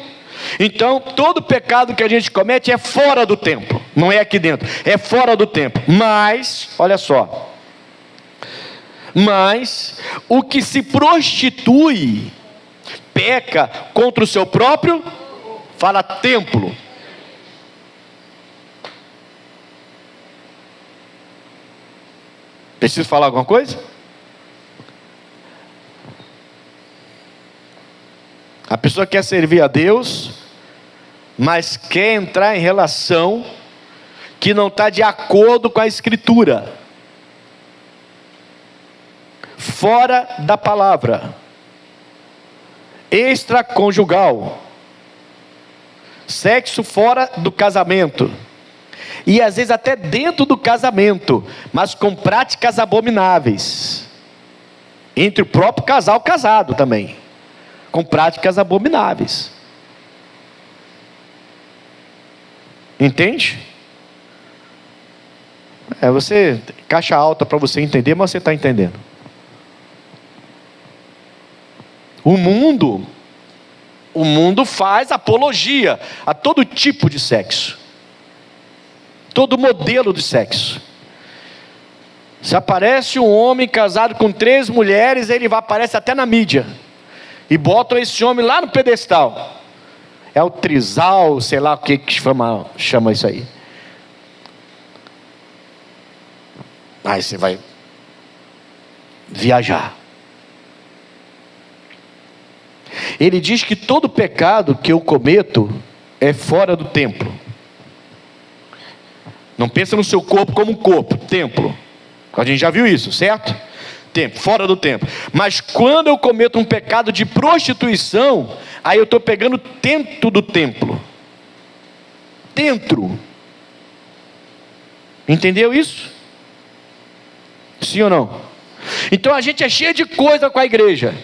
Então, todo pecado que a gente comete é fora do templo, não é aqui dentro, é fora do templo. Mas, olha só, mas o que se prostitui, peca contra o seu próprio, fala templo. Preciso falar alguma coisa? A pessoa quer servir a Deus, mas quer entrar em relação que não está de acordo com a Escritura, fora da palavra, extraconjugal, sexo fora do casamento, e às vezes até dentro do casamento, mas com práticas abomináveis, entre o próprio casal casado também, com práticas abomináveis. Entende? Você, caixa alta para você entender, mas você está entendendo. O mundo faz apologia a todo tipo de sexo, todo modelo de sexo. Se aparece um homem casado com 3 mulheres, ele aparece até na mídia, e botam esse homem lá no pedestal. É o trisal, sei lá o que chama isso aí. Aí você vai viajar. Ele diz que todo pecado que eu cometo é fora do templo. Não pensa no seu corpo como um corpo, templo. A gente já viu isso, certo? Templo, fora do templo. Mas quando eu cometo um pecado de prostituição, aí eu estou pegando dentro do templo. Dentro. Entendeu isso? Sim ou não? Então a gente é cheio de coisa com a igreja.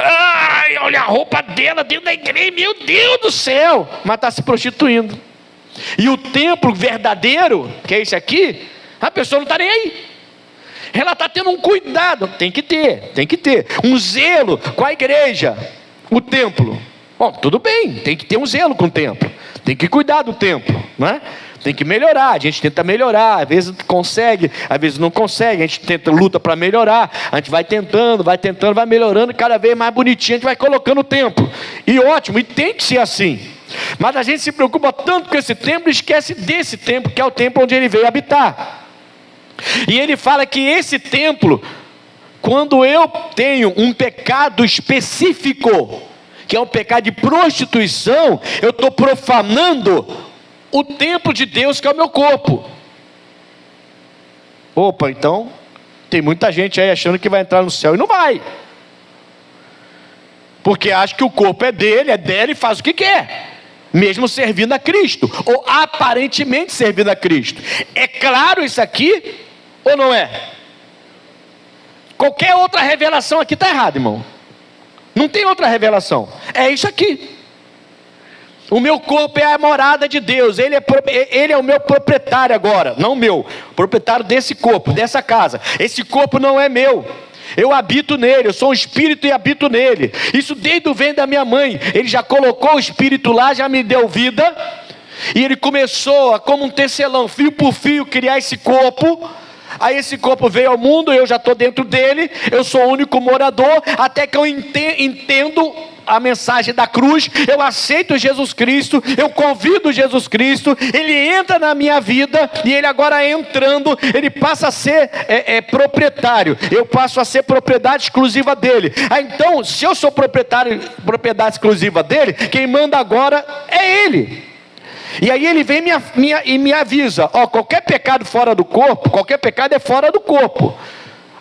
Ai, olha a roupa dela dentro da igreja, meu Deus do céu. Mas está se prostituindo. E o templo verdadeiro, que é esse aqui, a pessoa não está nem aí. Ela está tendo um cuidado, tem que ter, um zelo com a igreja, o templo. Bom, tudo bem, tem que ter um zelo com o templo, tem que cuidar do templo, não é? Tem que melhorar, a gente tenta melhorar, às vezes consegue, às vezes não consegue, a gente tenta, luta para melhorar, a gente vai tentando, vai melhorando, cada vez mais bonitinho, a gente vai colocando o templo, e ótimo, e tem que ser assim. Mas a gente se preocupa tanto com esse templo, e esquece desse templo, que é o templo onde ele veio habitar. E ele fala que esse templo, quando eu tenho um pecado específico, que é um pecado de prostituição, eu estou profanando o templo de Deus, que é o meu corpo. Opa, então tem muita gente aí achando que vai entrar no céu e não vai, porque acha que o corpo é dele e faz o que quer, mesmo servindo a Cristo, ou aparentemente servindo a Cristo. É claro isso aqui, ou não é? Qualquer outra revelação aqui está errada, irmão. Não tem outra revelação, é isso aqui. O meu corpo é a morada de Deus, ele é o meu proprietário agora, não meu, proprietário desse corpo, dessa casa. Esse corpo não é meu, eu habito nele, eu sou um espírito e habito nele. Isso desde o ventre da minha mãe, ele já colocou o espírito lá, já me deu vida, e ele começou a, como um tecelão, fio por fio, criar esse corpo. Aí esse corpo veio ao mundo, eu já estou dentro dele, eu sou o único morador, até que eu entendo a mensagem da cruz, eu aceito Jesus Cristo, eu convido Jesus Cristo, ele entra na minha vida, e ele agora entrando, ele passa a ser proprietário, eu passo a ser propriedade exclusiva dele. Então, se eu sou propriedade exclusiva dele, quem manda agora é ele. E aí ele vem e me avisa: ó, qualquer pecado fora do corpo, qualquer pecado é fora do corpo.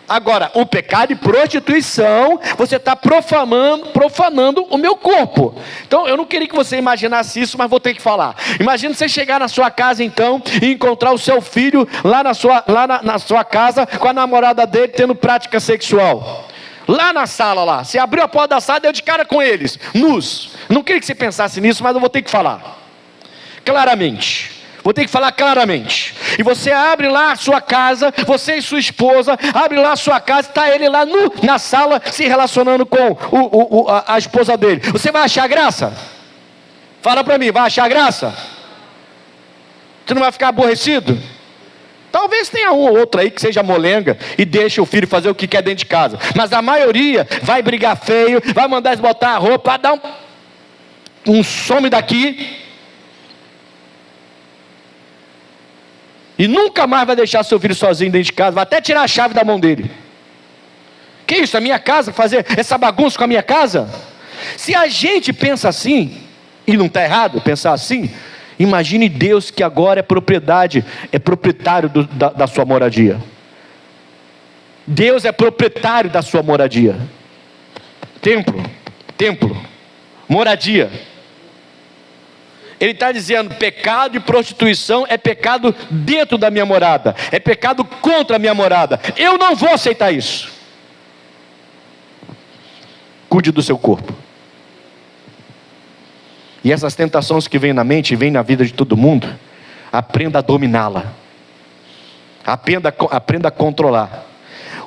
Agora, o pecado de prostituição, você está profanando o meu corpo. Então, eu não queria que você imaginasse isso, mas vou ter que falar. Imagina você chegar na sua casa, então, e encontrar o seu filho lá na sua casa, com a namorada dele, tendo prática sexual. Lá na sala, lá. Você abriu a porta da sala e deu de cara com eles, nus. Não queria que você pensasse nisso, mas eu vou ter que falar. Claramente. Vou ter que falar claramente. E você abre lá a sua casa, você e sua esposa, abre lá a sua casa, está ele lá na sala se relacionando com a esposa dele. Você vai achar graça? Fala para mim, vai achar graça? Você não vai ficar aborrecido? Talvez tenha um ou outro aí que seja molenga e deixe o filho fazer o que quer dentro de casa. Mas a maioria vai brigar feio, vai mandar eles botar a roupa, vai dar um some daqui. E nunca mais vai deixar seu filho sozinho dentro de casa. Vai até tirar a chave da mão dele. Que isso? A minha casa? Fazer essa bagunça com a minha casa? Se a gente pensa assim, e não está errado pensar assim, imagine Deus que agora é proprietário da sua moradia. Deus é proprietário da sua moradia. Templo, moradia. Ele está dizendo: pecado de prostituição é pecado dentro da minha morada, é pecado contra a minha morada. Eu não vou aceitar isso. Cuide do seu corpo. E essas tentações que vêm na mente, vêm na vida de todo mundo, aprenda a dominá-la. Aprenda a controlar.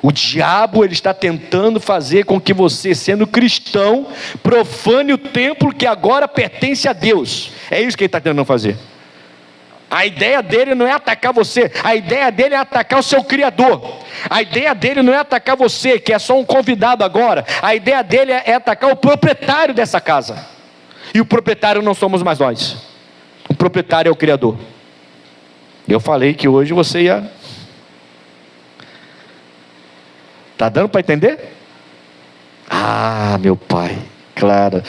O diabo, ele está tentando fazer com que você, sendo cristão, profane o templo que agora pertence a Deus. É isso que ele está tentando fazer. A ideia dele não é atacar você, a ideia dele é atacar o seu Criador. A ideia dele não é atacar você, que é só um convidado agora. A ideia dele é atacar o proprietário dessa casa. E o proprietário não somos mais nós. O proprietário é o Criador. Eu falei que hoje você ia... Está dando para entender? Ah, meu Pai, claro,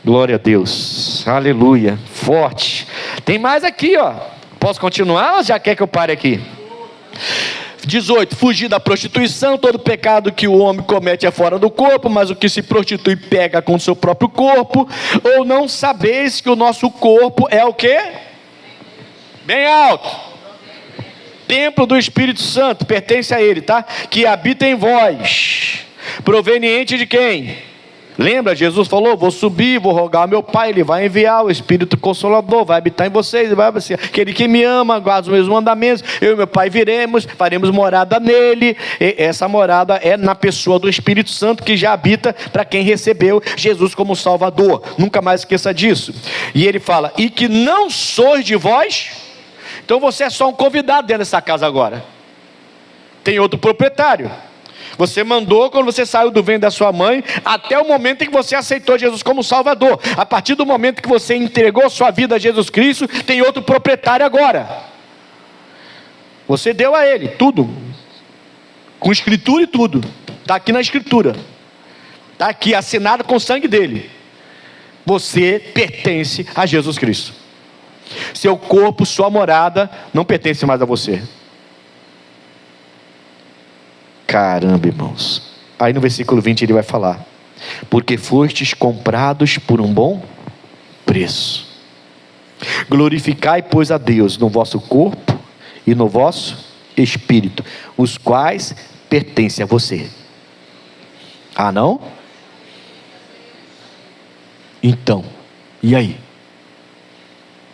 glória a Deus, aleluia, forte. Tem mais aqui, ó. Posso continuar ou já quer que eu pare aqui? 18, fugir da prostituição. Todo pecado que o homem comete é fora do corpo, mas o que se prostitui pega com o seu próprio corpo. Ou não sabeis que o nosso corpo é o quê? Bem alto. Templo do Espírito Santo, pertence a Ele, tá? Que habita em vós, proveniente de quem? Lembra, Jesus falou: vou subir, vou rogar ao meu Pai, Ele vai enviar o Espírito Consolador, vai habitar em vocês, vai ser aquele que me ama, guarda os meus mandamentos, eu e meu Pai viremos, faremos morada nele. E essa morada é na pessoa do Espírito Santo, que já habita para quem recebeu Jesus como Salvador. Nunca mais esqueça disso. E ele fala: e que não sois de vós. Então você é só um convidado dentro dessa casa agora. Tem outro proprietário. Você mandou quando você saiu do ventre da sua mãe, até o momento em que você aceitou Jesus como Salvador. A partir do momento que você entregou sua vida a Jesus Cristo, tem outro proprietário agora. Você deu a Ele tudo, com escritura e tudo. Está aqui na escritura. Está aqui assinado com o sangue dele. Você pertence a Jesus Cristo. Seu corpo, sua morada, não pertence mais a você. Caramba, irmãos. Aí no versículo 20 ele vai falar: porque fostes comprados por um bom preço. Glorificai, pois, a Deus no vosso corpo e no vosso espírito, os quais pertencem a você. Ah, não? Então, e aí?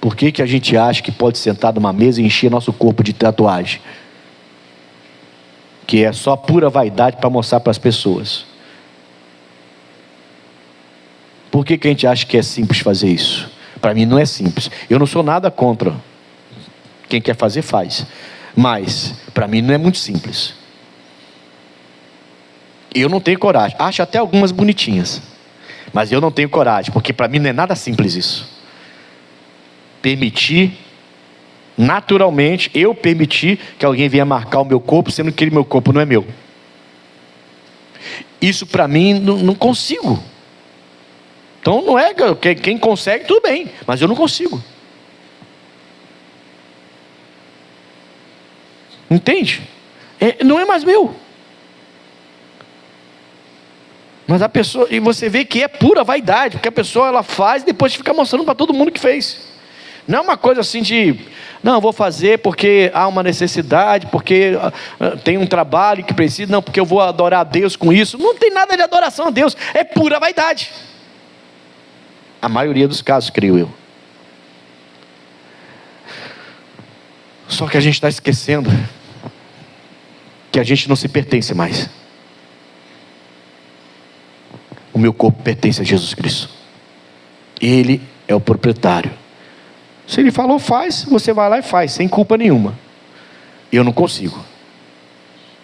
Por que a gente acha que pode sentar numa mesa e encher nosso corpo de tatuagem? Que é só pura vaidade para mostrar para as pessoas. Por que a gente acha que é simples fazer isso? Para mim não é simples. Eu não sou nada contra. Quem quer fazer, faz. Mas, para mim não é muito simples. Eu não tenho coragem. Acho até algumas bonitinhas. Mas eu não tenho coragem, porque para mim não é nada simples isso. Permitir, naturalmente, eu permitir que alguém venha marcar o meu corpo, sendo que meu corpo não é meu. Isso para mim não consigo. Então não é, quem consegue tudo bem, mas eu não consigo. Entende? Não é mais meu. Mas a pessoa, e você vê que é pura vaidade, porque a pessoa ela faz e depois fica mostrando para todo mundo que fez. Não é uma coisa assim de, não, eu vou fazer porque há uma necessidade, porque tem um trabalho que precisa, não, porque eu vou adorar a Deus com isso. Não tem nada de adoração a Deus, é pura vaidade. A maioria dos casos, creio eu. Só que a gente está esquecendo que a gente não se pertence mais. O meu corpo pertence a Jesus Cristo. Ele é o proprietário. Se ele falou faz, você vai lá e faz, sem culpa nenhuma. Eu não consigo.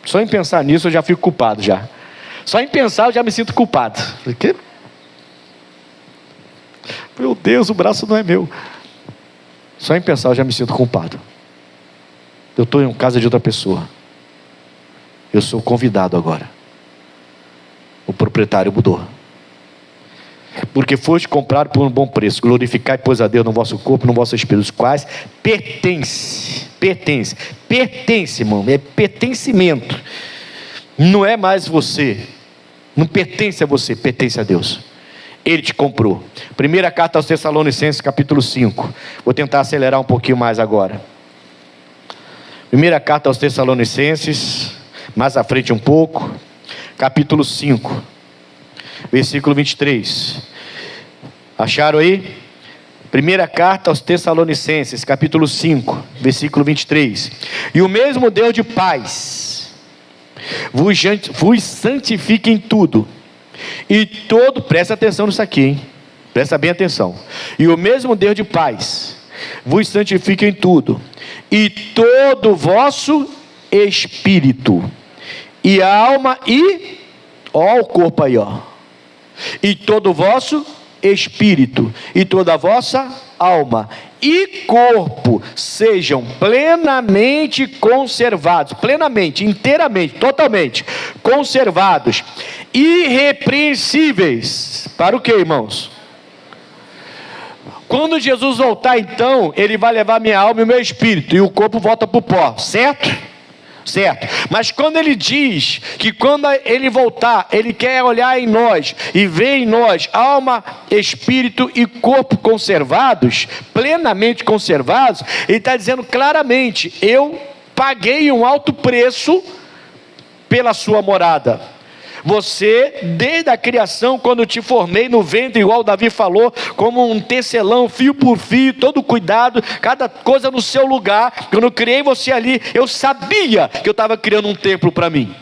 Só em pensar nisso eu já fico culpado já. Só em pensar eu já me sinto culpado. Porque... meu Deus, o braço não é meu. Só em pensar eu já me sinto culpado. Eu estou em casa de outra pessoa. Eu sou convidado agora. O proprietário mudou. Porque foste comprado por um bom preço. Glorificai, pois, a Deus no vosso corpo, no vosso espírito, os quais pertence, irmão, é pertencimento. Não é mais você, não pertence a você, pertence a Deus. Ele te comprou. Primeira carta aos Tessalonicenses, capítulo 5. Vou tentar acelerar um pouquinho mais agora. Primeira carta aos Tessalonicenses, mais à frente um pouco, capítulo 5. Versículo 23. Acharam aí? Primeira carta aos Tessalonicenses, capítulo 5, versículo 23. E o mesmo Deus de paz vos santifique em tudo. E todo, presta atenção nisso aqui, hein? Presta bem atenção. E o mesmo Deus de paz vos santifique em tudo. E todo o vosso espírito e alma e... ó o corpo aí, ó. E todo o vosso espírito e toda a vossa alma e corpo sejam plenamente conservados, plenamente, inteiramente, totalmente conservados, irrepreensíveis. Para o que, irmãos? Quando Jesus voltar, então, ele vai levar minha alma e o meu espírito, e o corpo volta para o pó, certo? Certo, mas quando ele diz que quando ele voltar, ele quer olhar em nós e ver em nós alma, espírito e corpo conservados, plenamente conservados, ele está dizendo claramente: eu paguei um alto preço pela sua morada. Você, desde a criação, quando te formei no ventre, igual Davi falou, como um tecelão, fio por fio, todo cuidado, cada coisa no seu lugar. Quando eu criei você ali, eu sabia que eu estava criando um templo para mim,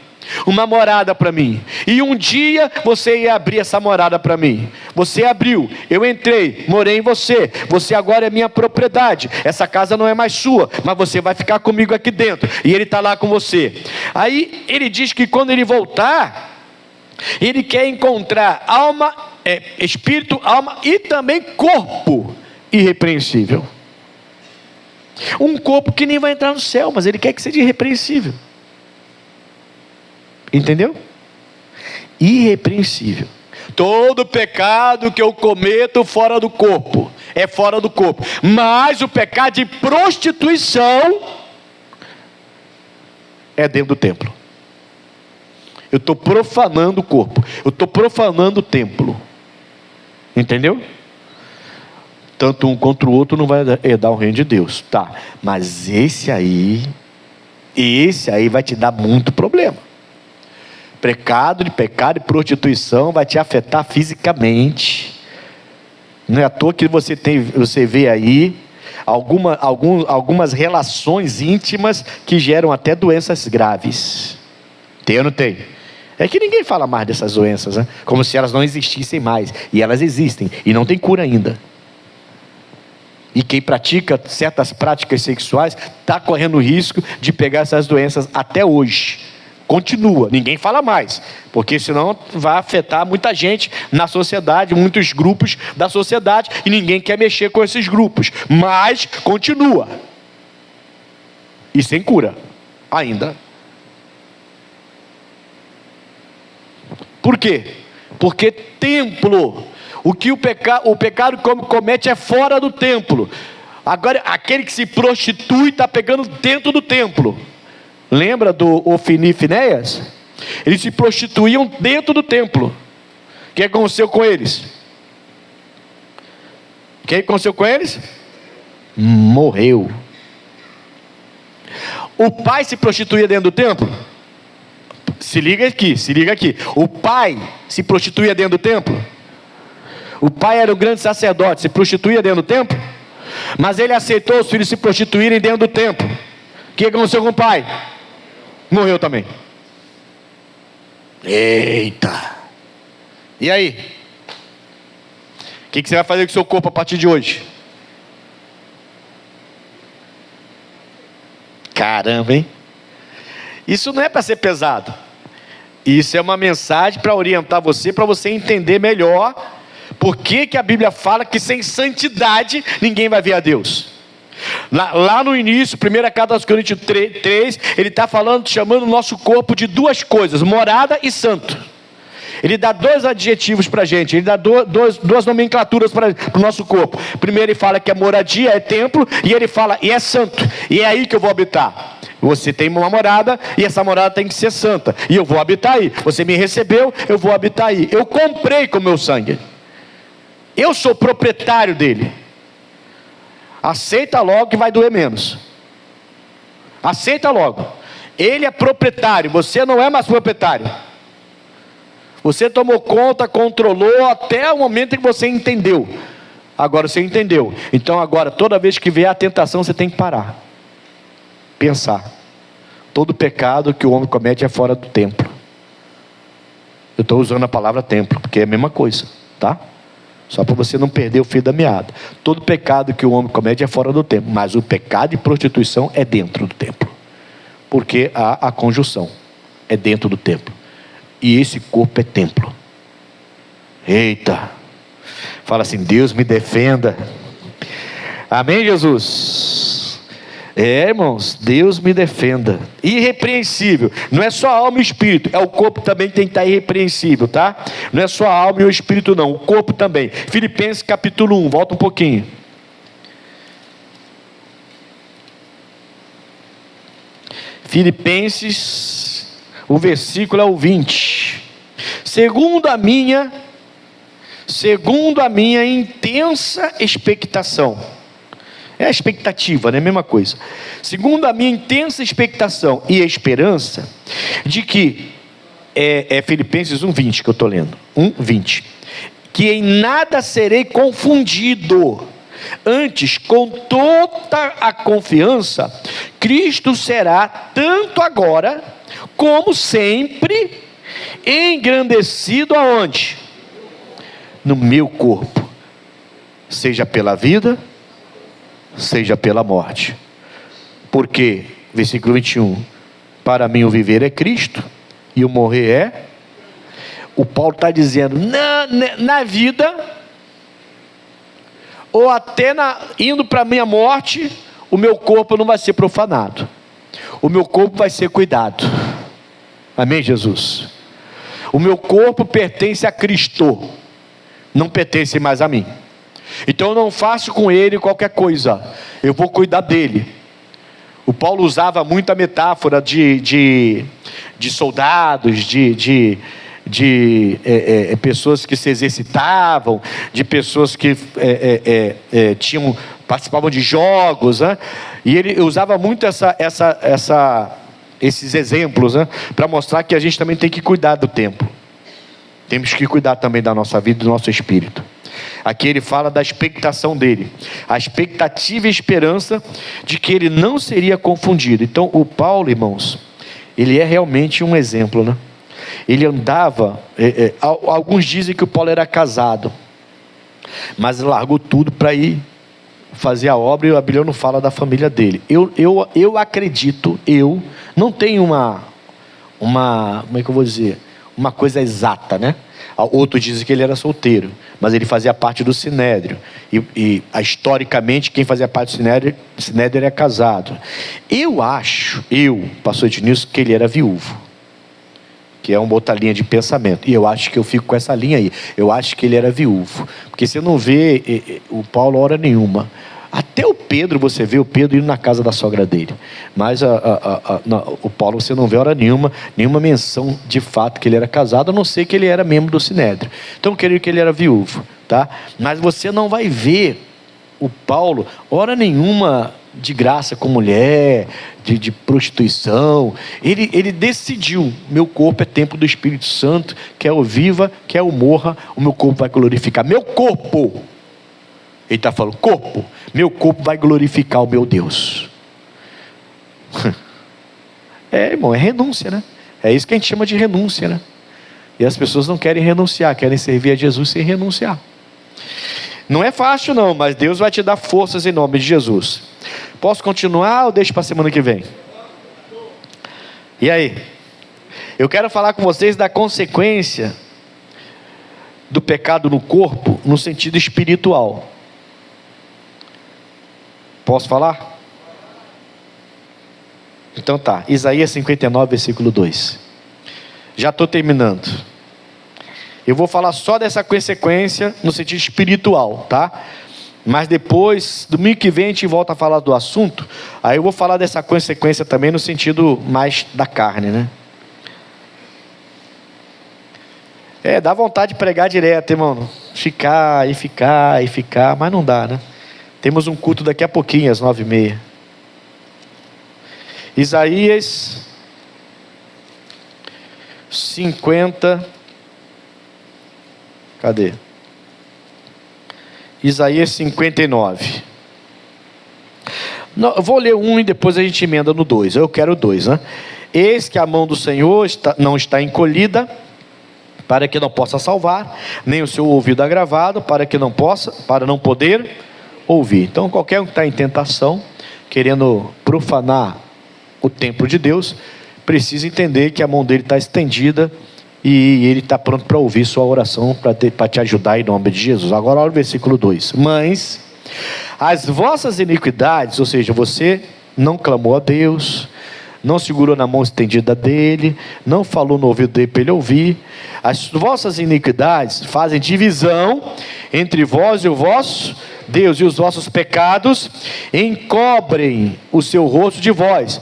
uma morada para mim, e um dia você ia abrir essa morada para mim. Você abriu, eu entrei, morei em você. Você agora é minha propriedade. Essa casa não é mais sua, mas você vai ficar comigo aqui dentro, e ele está lá com você. Aí ele diz que quando ele voltar, ele quer encontrar alma, espírito, alma e também corpo irrepreensível. Um corpo que nem vai entrar no céu, mas ele quer que seja irrepreensível. Entendeu? Irrepreensível. Todo pecado que eu cometo fora do corpo é fora do corpo, mas o pecado de prostituição é dentro do templo. Eu estou profanando o corpo, eu estou profanando o templo. Entendeu? Tanto um contra o outro não vai herdar o reino de Deus. Tá, mas esse aí vai te dar muito problema. Pecado e prostituição vai te afetar fisicamente. Não é à toa que você vê aí algumas relações íntimas que geram até doenças graves. Tem ou não tem? É que ninguém fala mais dessas doenças, né? Como se elas não existissem mais. E elas existem, e não tem cura ainda. E quem pratica certas práticas sexuais está correndo risco de pegar essas doenças até hoje. Continua, ninguém fala mais, porque senão vai afetar muita gente na sociedade, muitos grupos da sociedade, e ninguém quer mexer com esses grupos. Mas continua. E sem cura ainda. Por quê? Porque templo, o pecado que comete é fora do templo. Agora, aquele que se prostitui está pegando dentro do templo. Lembra do Ofni e Finéias? Eles se prostituíam dentro do templo. O que aconteceu com eles? O que aconteceu com eles? Morreu. O pai se prostituía dentro do templo? Se liga aqui, se liga aqui. O pai se prostituía dentro do templo? O pai era o grande sacerdote, se prostituía dentro do templo? Mas ele aceitou os filhos se prostituírem dentro do templo. O que aconteceu com o pai? Morreu também. Eita! E aí? O que você vai fazer com o seu corpo a partir de hoje? Caramba, hein? Isso não é para ser pesado. Isso é uma mensagem para orientar você, para você entender melhor por que a Bíblia fala que sem santidade ninguém vai ver a Deus. Lá no início, 1 carta aos Coríntios 3, ele está falando, chamando o nosso corpo de duas coisas: morada e santo. Ele dá dois adjetivos para a gente, ele dá duas nomenclaturas para o nosso corpo. Primeiro ele fala que a moradia é templo, e ele fala, e é santo, e é aí que eu vou habitar. Você tem uma morada, e essa morada tem que ser santa, e eu vou habitar aí. Você me recebeu, eu vou habitar aí. Eu comprei com meu sangue, eu sou proprietário dele. Aceita logo que vai doer menos. Aceita logo. Ele é proprietário, você não é mais proprietário. Você tomou conta, controlou até o momento em que você entendeu. Agora você entendeu. Então agora, toda vez que vier a tentação, você tem que parar. Pensar. Todo pecado que o homem comete é fora do templo. Eu estou usando a palavra templo, porque é a mesma coisa, tá? Só para você não perder o fio da meada. Todo pecado que o homem comete é fora do templo, mas o pecado de prostituição é dentro do templo. Porque há a conjunção. É dentro do templo. E esse corpo é templo. Eita! Fala assim, Deus me defenda. Amém, Jesus? É, irmãos, Deus me defenda. Irrepreensível. Não é só a alma e o espírito. É o corpo também que tem que estar irrepreensível, tá? Não é só a alma e o espírito não. O corpo também. Filipenses capítulo 1. Volta um pouquinho. Filipenses, o versículo é o 20. Segundo a minha intensa expectação. É a expectativa, não é a mesma coisa. Segundo a minha intensa expectação e esperança, de que, Filipenses 1,20 que eu estou lendo, 1,20, que em nada serei confundido, antes com toda a confiança, Cristo será, tanto agora, como sempre, engrandecido aonde? No meu corpo, seja pela vida, seja pela morte. Porque, versículo 21, para mim o viver é Cristo, e o morrer é. O Paulo está dizendo, na vida, ou até indo para a minha morte, o meu corpo não vai ser profanado, o meu corpo vai ser cuidado. Amém, Jesus? O meu corpo pertence a Cristo, não pertence mais a mim. Então eu não faço com ele qualquer coisa, eu vou cuidar dele. O Paulo usava muito a metáfora de soldados, de pessoas que se exercitavam, de pessoas que participavam de jogos, né? E ele usava muito esses exemplos, né? Para mostrar que a gente também tem que cuidar do tempo. Temos que cuidar também da nossa vida e do nosso espírito. Aqui ele fala da expectação dele, a expectativa e esperança de que ele não seria confundido. Então o Paulo, irmãos, ele é realmente um exemplo, né? Ele andava, alguns dizem que o Paulo era casado, mas largou tudo para ir fazer a obra, e a Bíblia não fala da família dele. Eu acredito, eu não tenho como é que eu vou dizer, uma coisa exata, né? Outros dizem que ele era solteiro, mas ele fazia parte do Sinédrio, e historicamente quem fazia parte do Sinédrio era casado. Pastor Ednilson, que ele era viúvo, que é uma outra linha de pensamento, e eu acho que eu fico com essa linha aí. Eu acho que ele era viúvo, porque você não vê o Paulo hora nenhuma Até o Pedro, você vê o Pedro indo na casa da sogra dele. Mas o Paulo, você não vê hora nenhuma menção de fato que ele era casado, a não ser que ele era membro do Sinédrio. Então, eu creio que ele era viúvo, tá? Mas você não vai ver o Paulo, hora nenhuma, de graça com mulher, de prostituição. Ele decidiu: meu corpo é templo do Espírito Santo, quer eu viva, quer eu morra, o meu corpo vai glorificar. Meu corpo, ele está falando, corpo, meu corpo vai glorificar o meu Deus. Irmão, é renúncia, né? É isso que a gente chama de renúncia, né? E as pessoas não querem renunciar, querem servir a Jesus sem renunciar. Não é fácil não, mas Deus vai te dar forças em nome de Jesus. Posso continuar ou deixo para a semana que vem? E aí? Eu quero falar com vocês da consequência do pecado no corpo, no sentido espiritual. Posso falar? Então tá, Isaías 59, versículo 2. Já estou terminando. Eu vou falar só dessa consequência no sentido espiritual, tá? Mas depois, domingo que vem, a gente volta a falar do assunto. Aí eu vou falar dessa consequência também no sentido mais da carne, né? Dá vontade de pregar direto, irmão. Ficar, mas não dá, né? Temos um culto daqui a pouquinho, às 9h30. Isaías 50. Cadê? Isaías 59. Não, eu vou ler um e depois a gente emenda no 2. Eu quero o 2, né? Eis que a mão do Senhor não está encolhida, para que não possa salvar, nem o seu ouvido agravado, para não poder ouvir. Então, qualquer um que está em tentação, querendo profanar o templo de Deus, precisa entender que a mão dele está estendida e ele está pronto para ouvir sua oração, para te ajudar em nome de Jesus. Agora olha o versículo 2. Mas as vossas iniquidades, ou seja, você não clamou a Deus, não segurou na mão estendida dele, não falou no ouvido dele para ele ouvir. As vossas iniquidades fazem divisão entre vós e o vosso Deus, e os vossos pecados encobrem o seu rosto de vós,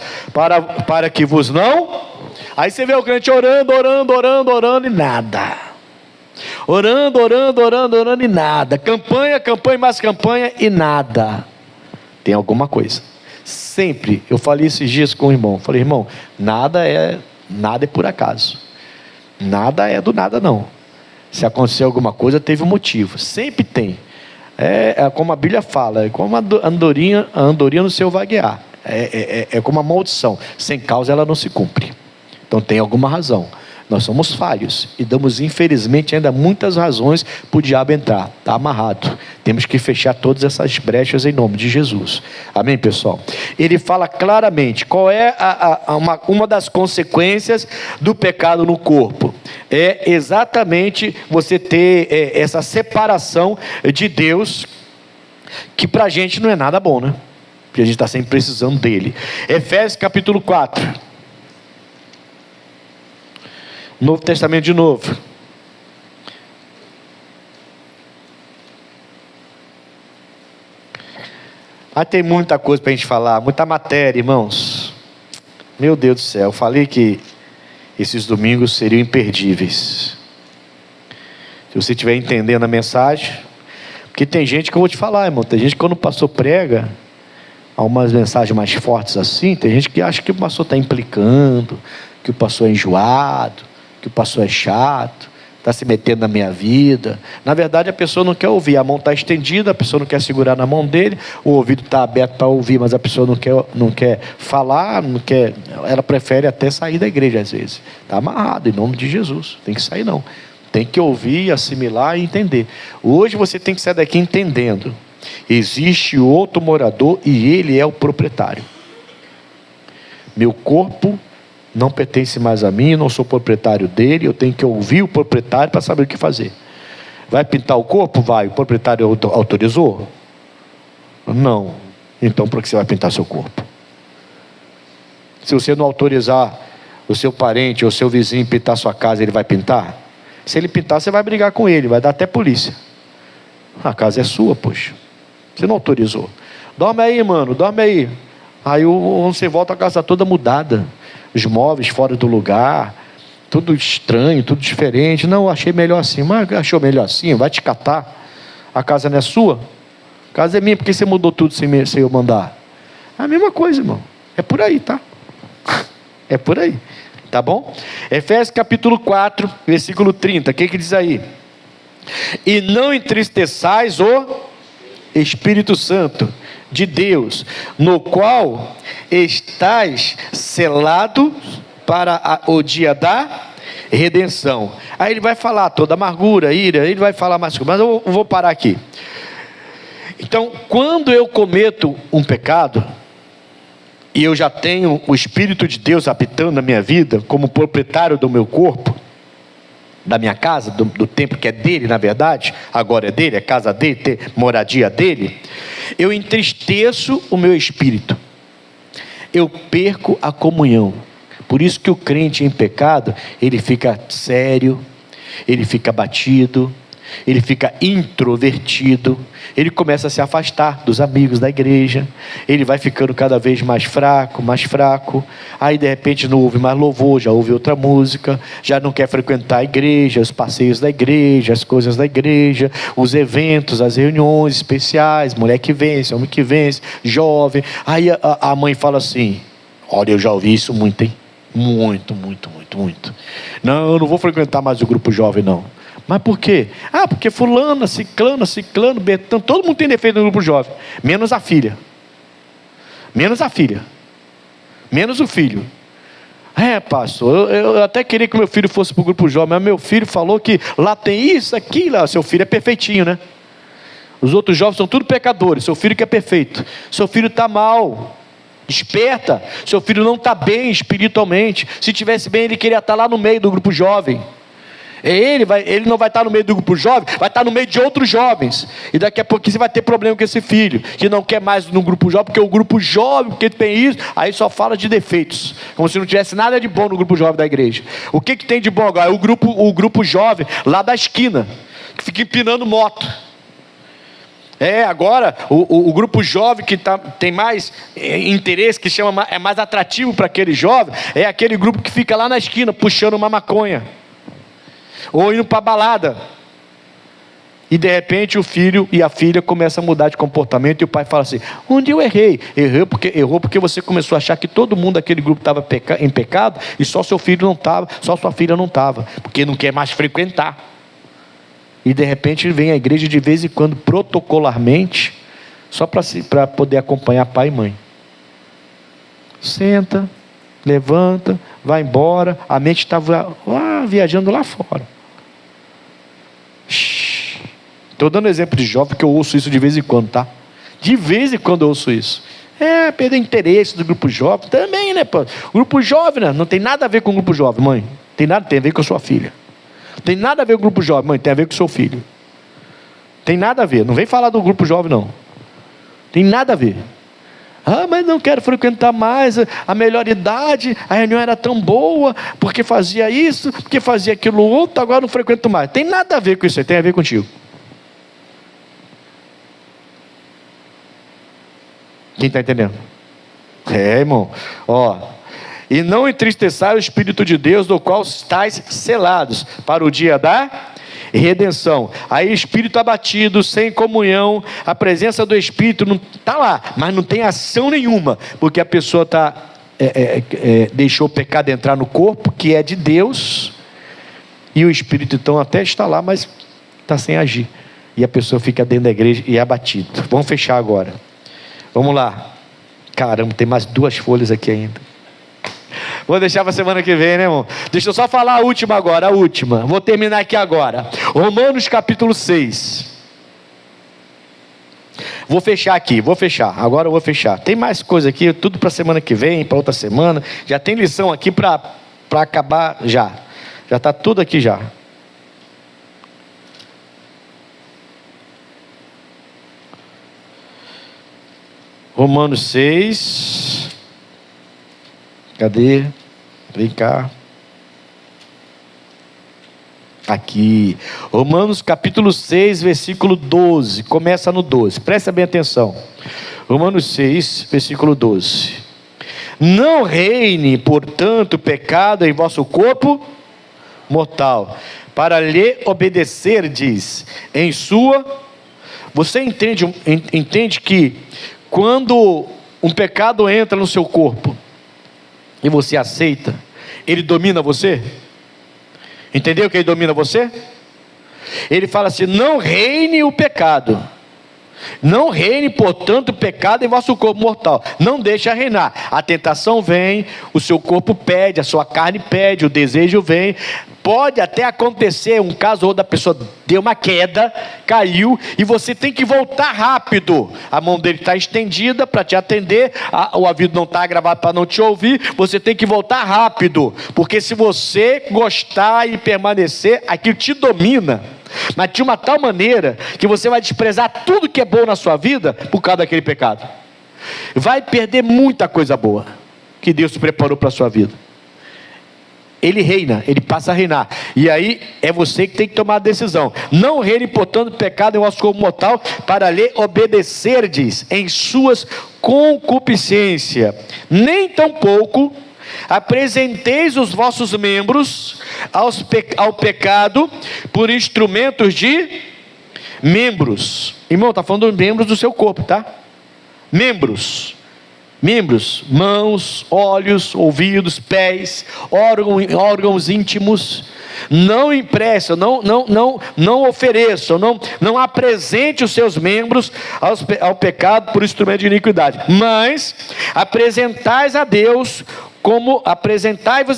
para que vos não... Aí você vê o crente orando e nada. Orando e nada. Campanha, mais campanha e nada. Tem alguma coisa. Sempre, eu falei esses dias com o irmão, falei, irmão, nada é por acaso. Nada é do nada não. Se acontecer alguma coisa, teve um motivo. Sempre tem. É como a Bíblia fala, é como a andorinha no seu vaguear. É como a maldição. Sem causa ela não se cumpre. Então tem alguma razão. Nós somos falhos e damos, infelizmente, ainda muitas razões para o diabo entrar. Está amarrado. Temos que fechar todas essas brechas em nome de Jesus. Amém, pessoal? Ele fala claramente qual é uma das consequências do pecado no corpo. É exatamente você ter essa separação de Deus, que para a gente não é nada bom, né? Porque a gente está sempre precisando dele. Efésios capítulo 4. Novo Testamento de novo. Tem muita coisa para a gente falar, muita matéria, irmãos. Meu Deus do céu, eu falei que esses domingos seriam imperdíveis. Se você estiver entendendo a mensagem, porque tem gente que eu vou te falar, irmão, tem gente que quando o pastor prega, há umas mensagens mais fortes assim, tem gente que acha que o pastor está implicando, que o pastor é enjoado, que o pastor é chato, está se metendo na minha vida. Na verdade, a pessoa não quer ouvir, a mão está estendida, a pessoa não quer segurar na mão dele, o ouvido está aberto para ouvir, mas a pessoa não quer falar, ela prefere até sair da igreja às vezes. Está amarrado, em nome de Jesus, tem que sair não. Tem que ouvir, assimilar e entender. Hoje você tem que sair daqui entendendo. Existe outro morador e ele é o proprietário. Meu corpo não pertence mais a mim, eu não sou proprietário dele, eu tenho que ouvir o proprietário para saber o que fazer. Vai pintar o corpo? Vai. O proprietário autorizou? Não. Então por que você vai pintar seu corpo? Se você não autorizar o seu parente ou o seu vizinho pintar sua casa, ele vai pintar? Se ele pintar, você vai brigar com ele, vai dar até polícia. A casa é sua, poxa. Você não autorizou. Dorme aí, mano, dorme aí. Aí você volta, a casa toda mudada, os móveis fora do lugar, tudo estranho, tudo diferente. Não, achei melhor assim. Mas achou melhor assim? Vai te catar. A casa não é sua? A casa é minha, porque você mudou tudo sem eu mandar? É a mesma coisa, irmão. É por aí, tá? É por aí. Tá bom? Efésios capítulo 4, versículo 30. O que diz aí? E não entristeçais o Espírito Santo de Deus, no qual estais selados para o dia da redenção. Aí ele vai falar toda amargura, ira, ele vai falar mais coisas, mas eu vou parar aqui. Então, quando eu cometo um pecado, e eu já tenho o Espírito de Deus habitando na minha vida, como proprietário do meu corpo, da minha casa, do templo que é dele, na verdade, agora é dele, é casa dele, moradia dele, eu entristeço o meu espírito, eu perco a comunhão. Por isso que o crente em pecado, ele fica sério, ele fica abatido, ele fica introvertido, ele começa a se afastar dos amigos da igreja, ele vai ficando cada vez mais fraco, aí de repente não ouve mais louvor, já ouve outra música, já não quer frequentar a igreja, os passeios da igreja, as coisas da igreja, os eventos, as reuniões especiais, mulher que vence, homem que vence, jovem. Aí a mãe fala assim: olha, eu já ouvi isso muito, hein? Muito. Não, eu não vou frequentar mais o grupo jovem, não. Mas por quê? Ah, porque fulana, ciclano, betano, todo mundo tem defeito no grupo jovem, menos a filha, menos o filho. Pastor, eu até queria que meu filho fosse para o grupo jovem, mas meu filho falou que lá tem isso, aquilo. Seu filho é perfeitinho, né? Os outros jovens são tudo pecadores, seu filho que é perfeito. Seu filho está mal, desperta. Seu filho não está bem espiritualmente. Se tivesse bem, ele queria estar lá no meio do grupo jovem. Ele não vai estar no meio do grupo jovem, vai estar no meio de outros jovens, e daqui a pouco você vai ter problema com esse filho, que não quer mais no grupo jovem, porque o grupo jovem, porque tem isso, aí só fala de defeitos, como se não tivesse nada de bom no grupo jovem da igreja. O que tem de bom agora? O grupo jovem lá da esquina, que fica empinando moto. Agora o grupo jovem que tem mais interesse, que é mais atrativo para aquele jovem, é aquele grupo que fica lá na esquina puxando uma maconha, ou indo para a balada, e de repente o filho e a filha começam a mudar de comportamento, e o pai fala assim: onde eu errei? Errou porque você começou a achar que todo mundo daquele grupo estava em pecado, e só seu filho não estava, só sua filha não estava, porque não quer mais frequentar. E de repente ele vem à igreja de vez em quando, protocolarmente, só para poder acompanhar pai e mãe. Senta, levanta, vai embora, a mente estava viajando lá fora. Estou dando exemplo de jovem, que eu ouço isso de vez em quando, tá? De vez em quando eu ouço isso. Perder interesse do grupo jovem também, né? Pô? O grupo jovem, né? Não tem nada a ver com o grupo jovem, mãe. Tem a ver com a sua filha. Tem nada a ver com o grupo jovem, mãe. Tem a ver com o seu filho. Tem nada a ver. Não vem falar do grupo jovem, não. Tem nada a ver. Mas não quero frequentar mais, a melhor idade, a reunião era tão boa, porque fazia isso, porque fazia aquilo outro, agora não frequento mais. Tem nada a ver com isso aí, tem a ver contigo. Quem está entendendo? Irmão. E não entristeçai o Espírito de Deus, do qual estáis selados para o dia da redenção. Aí espírito abatido, sem comunhão, a presença do Espírito não está lá, mas não tem ação nenhuma, porque a pessoa deixou o pecado entrar no corpo, que é de Deus, e o Espírito então até está lá, mas está sem agir, e a pessoa fica dentro da igreja e é abatido. Vamos fechar agora, vamos lá. Caramba, tem mais 2 folhas aqui ainda. Vou deixar para a semana que vem, né, irmão? Deixa eu só falar a última agora, a última. Vou terminar aqui agora. Romanos capítulo 6. Vou fechar aqui, Agora eu vou fechar. Tem mais coisa aqui, tudo para a semana que vem, para outra semana. Já tem lição aqui para acabar já. Já está tudo aqui já. Romanos 6. Cadê? Vem cá. Aqui. Romanos capítulo 6, versículo 12. Começa no 12. Presta bem atenção. Romanos 6, versículo 12. Não reine, portanto, o pecado em vosso corpo mortal, para lhe obedecer, diz, em sua... Você entende que quando um pecado entra no seu corpo e você aceita, ele domina você? Entendeu que ele domina você? Ele fala assim: não reine o pecado. Não reine, portanto, o pecado em vosso corpo mortal. Não deixa reinar. A tentação vem, o seu corpo pede, a sua carne pede, o desejo vem. Pode até acontecer um caso ou da pessoa deu uma queda, caiu, e você tem que voltar rápido. A mão dele está estendida para te atender, o ouvido não está gravado para não te ouvir. Você tem que voltar rápido, porque se você gostar e permanecer, aquilo te domina. Mas de uma tal maneira que você vai desprezar tudo que é bom na sua vida por causa daquele pecado. Vai perder muita coisa boa que Deus preparou para a sua vida. Ele reina, ele passa a reinar. E aí é você que tem que tomar a decisão. Não reine, portanto, pecado em vosso corpo mortal, para lhe obedecerdes em suas concupiscências. Nem tampouco apresenteis os vossos membros ao pecado por instrumentos de membros. Irmão, está falando dos membros do seu corpo, tá? Membros, mãos, olhos, ouvidos, pés, órgãos íntimos. Não impressam, não ofereçam, não apresente os seus membros ao pecado por instrumento de iniquidade, mas apresentai-vos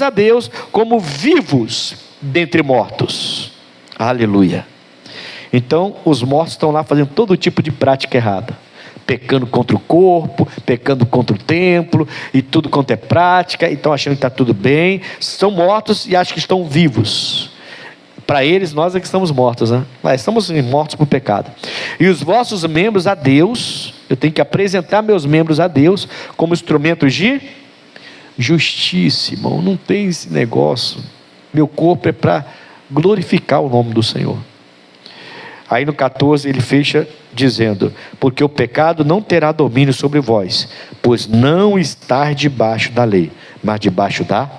a Deus como vivos dentre mortos. Aleluia. Então os mortos estão lá fazendo todo tipo de prática errada, pecando contra o corpo, pecando contra o templo, e tudo quanto é prática, e estão achando que está tudo bem. Estão mortos e acham que estão vivos. Para eles, nós é que estamos mortos, né? Mas estamos mortos por pecado. E os vossos membros a Deus, eu tenho que apresentar meus membros a Deus como instrumentos de justiça, irmão. Não tem esse negócio. Meu corpo é para glorificar o nome do Senhor. Aí no 14 ele fecha dizendo: porque o pecado não terá domínio sobre vós, pois não estar debaixo da lei, mas debaixo da...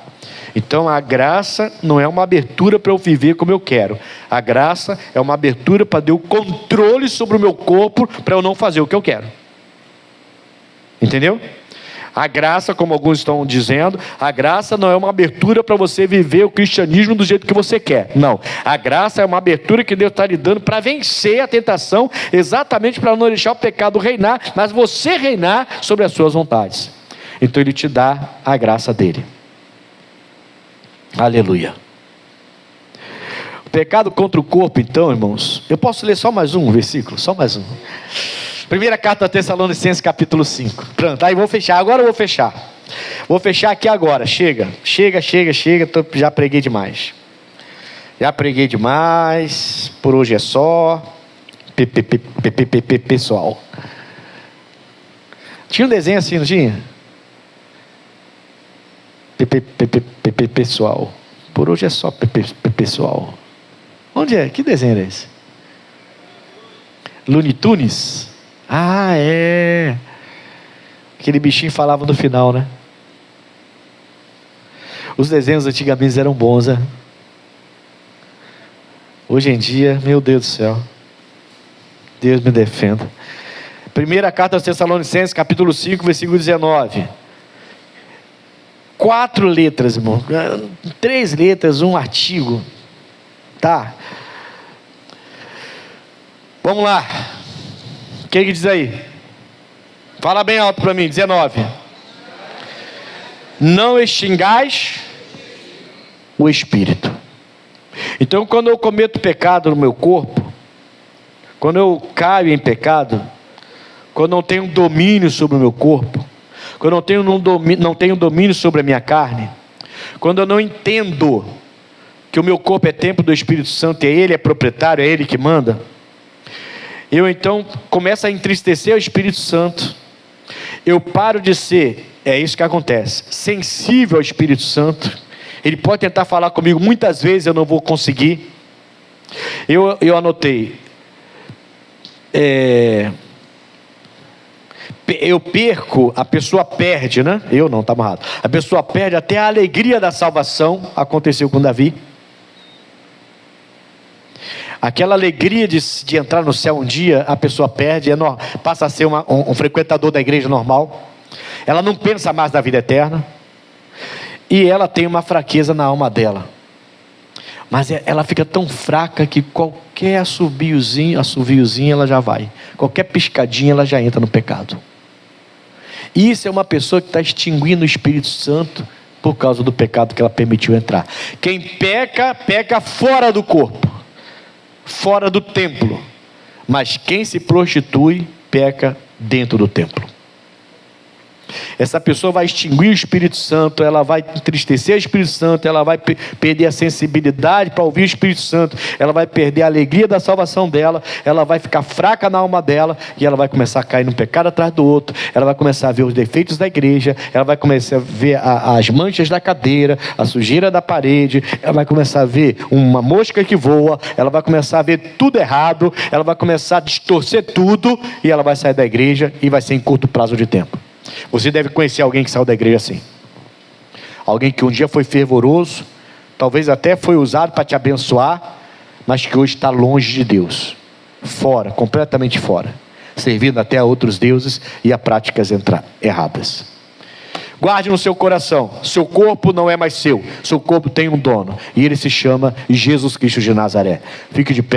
Então a graça não é uma abertura para eu viver como eu quero. A graça é uma abertura para ter o controle sobre o meu corpo, para eu não fazer o que eu quero. Entendeu? A graça, como alguns estão dizendo, a graça não é uma abertura para você viver o cristianismo do jeito que você quer. Não, a graça é uma abertura que Deus está lhe dando para vencer a tentação, exatamente para não deixar o pecado reinar, mas você reinar sobre as suas vontades. Então Ele te dá a graça dEle. Aleluia. O pecado contra o corpo, então, irmãos, eu posso ler só mais um versículo? Só mais um. Primeira carta a Tessalonicenses, capítulo 5. Pronto, aí vou fechar. Agora eu vou fechar. Vou fechar aqui agora. Chega. Já preguei demais. Por hoje é só. Pessoal. Tinha um desenho assim, não tinha? Pessoal. Por hoje é só pessoal. Onde é? Que desenho é esse? Looney Tunes? Ah, é. Aquele bichinho falava no final, né? Os desenhos antigamente eram bons, né? Hoje em dia, meu Deus do céu. Deus me defenda. Primeira carta aos Tessalonicenses, capítulo 5, versículo 19. 4 letras, irmão. 3 letras, um artigo. Tá? Vamos lá. O que diz aí? Fala bem alto para mim. 19. Não extingais o Espírito. Então, quando eu cometo pecado no meu corpo, quando eu caio em pecado, quando eu não tenho domínio sobre o meu corpo, quando eu não tenho domínio sobre a minha carne, quando eu não entendo que o meu corpo é templo do Espírito Santo e Ele é proprietário, é Ele que manda, eu então começo a entristecer o Espírito Santo. Eu paro de ser, é isso que acontece, sensível ao Espírito Santo. Ele pode tentar falar comigo, muitas vezes eu não vou conseguir. Eu anotei, eu perco, a pessoa perde, né? Eu não, está amarrado. A pessoa perde até a alegria da salvação. Aconteceu com Davi. Aquela alegria de entrar no céu um dia, a pessoa perde, passa a ser um frequentador da igreja normal. Ela não pensa mais na vida eterna. E ela tem uma fraqueza na alma dela. Mas ela fica tão fraca que qualquer assoviozinho ela já vai. Qualquer piscadinha ela já entra no pecado. Isso é uma pessoa que está extinguindo o Espírito Santo por causa do pecado que ela permitiu entrar. Quem peca, peca fora do corpo, fora do templo. Mas quem se prostitui, peca dentro do templo. Essa pessoa vai extinguir o Espírito Santo, ela vai entristecer o Espírito Santo, ela vai perder a sensibilidade para ouvir o Espírito Santo, ela vai perder a alegria da salvação dela, ela vai ficar fraca na alma dela, e ela vai começar a cair num pecado atrás do outro, ela vai começar a ver os defeitos da igreja, ela vai começar a ver as manchas da cadeira, a sujeira da parede, ela vai começar a ver uma mosca que voa, ela vai começar a ver tudo errado, ela vai começar a distorcer tudo, e ela vai sair da igreja, e vai ser em curto prazo de tempo. Você deve conhecer alguém que saiu da igreja assim. Alguém que um dia foi fervoroso, talvez até foi usado para te abençoar, mas que hoje está longe de Deus. Fora, completamente fora. Servindo até a outros deuses e a práticas erradas. Guarde no seu coração, seu corpo não é mais seu. Seu corpo tem um dono, e ele se chama Jesus Cristo de Nazaré. Fique de pé.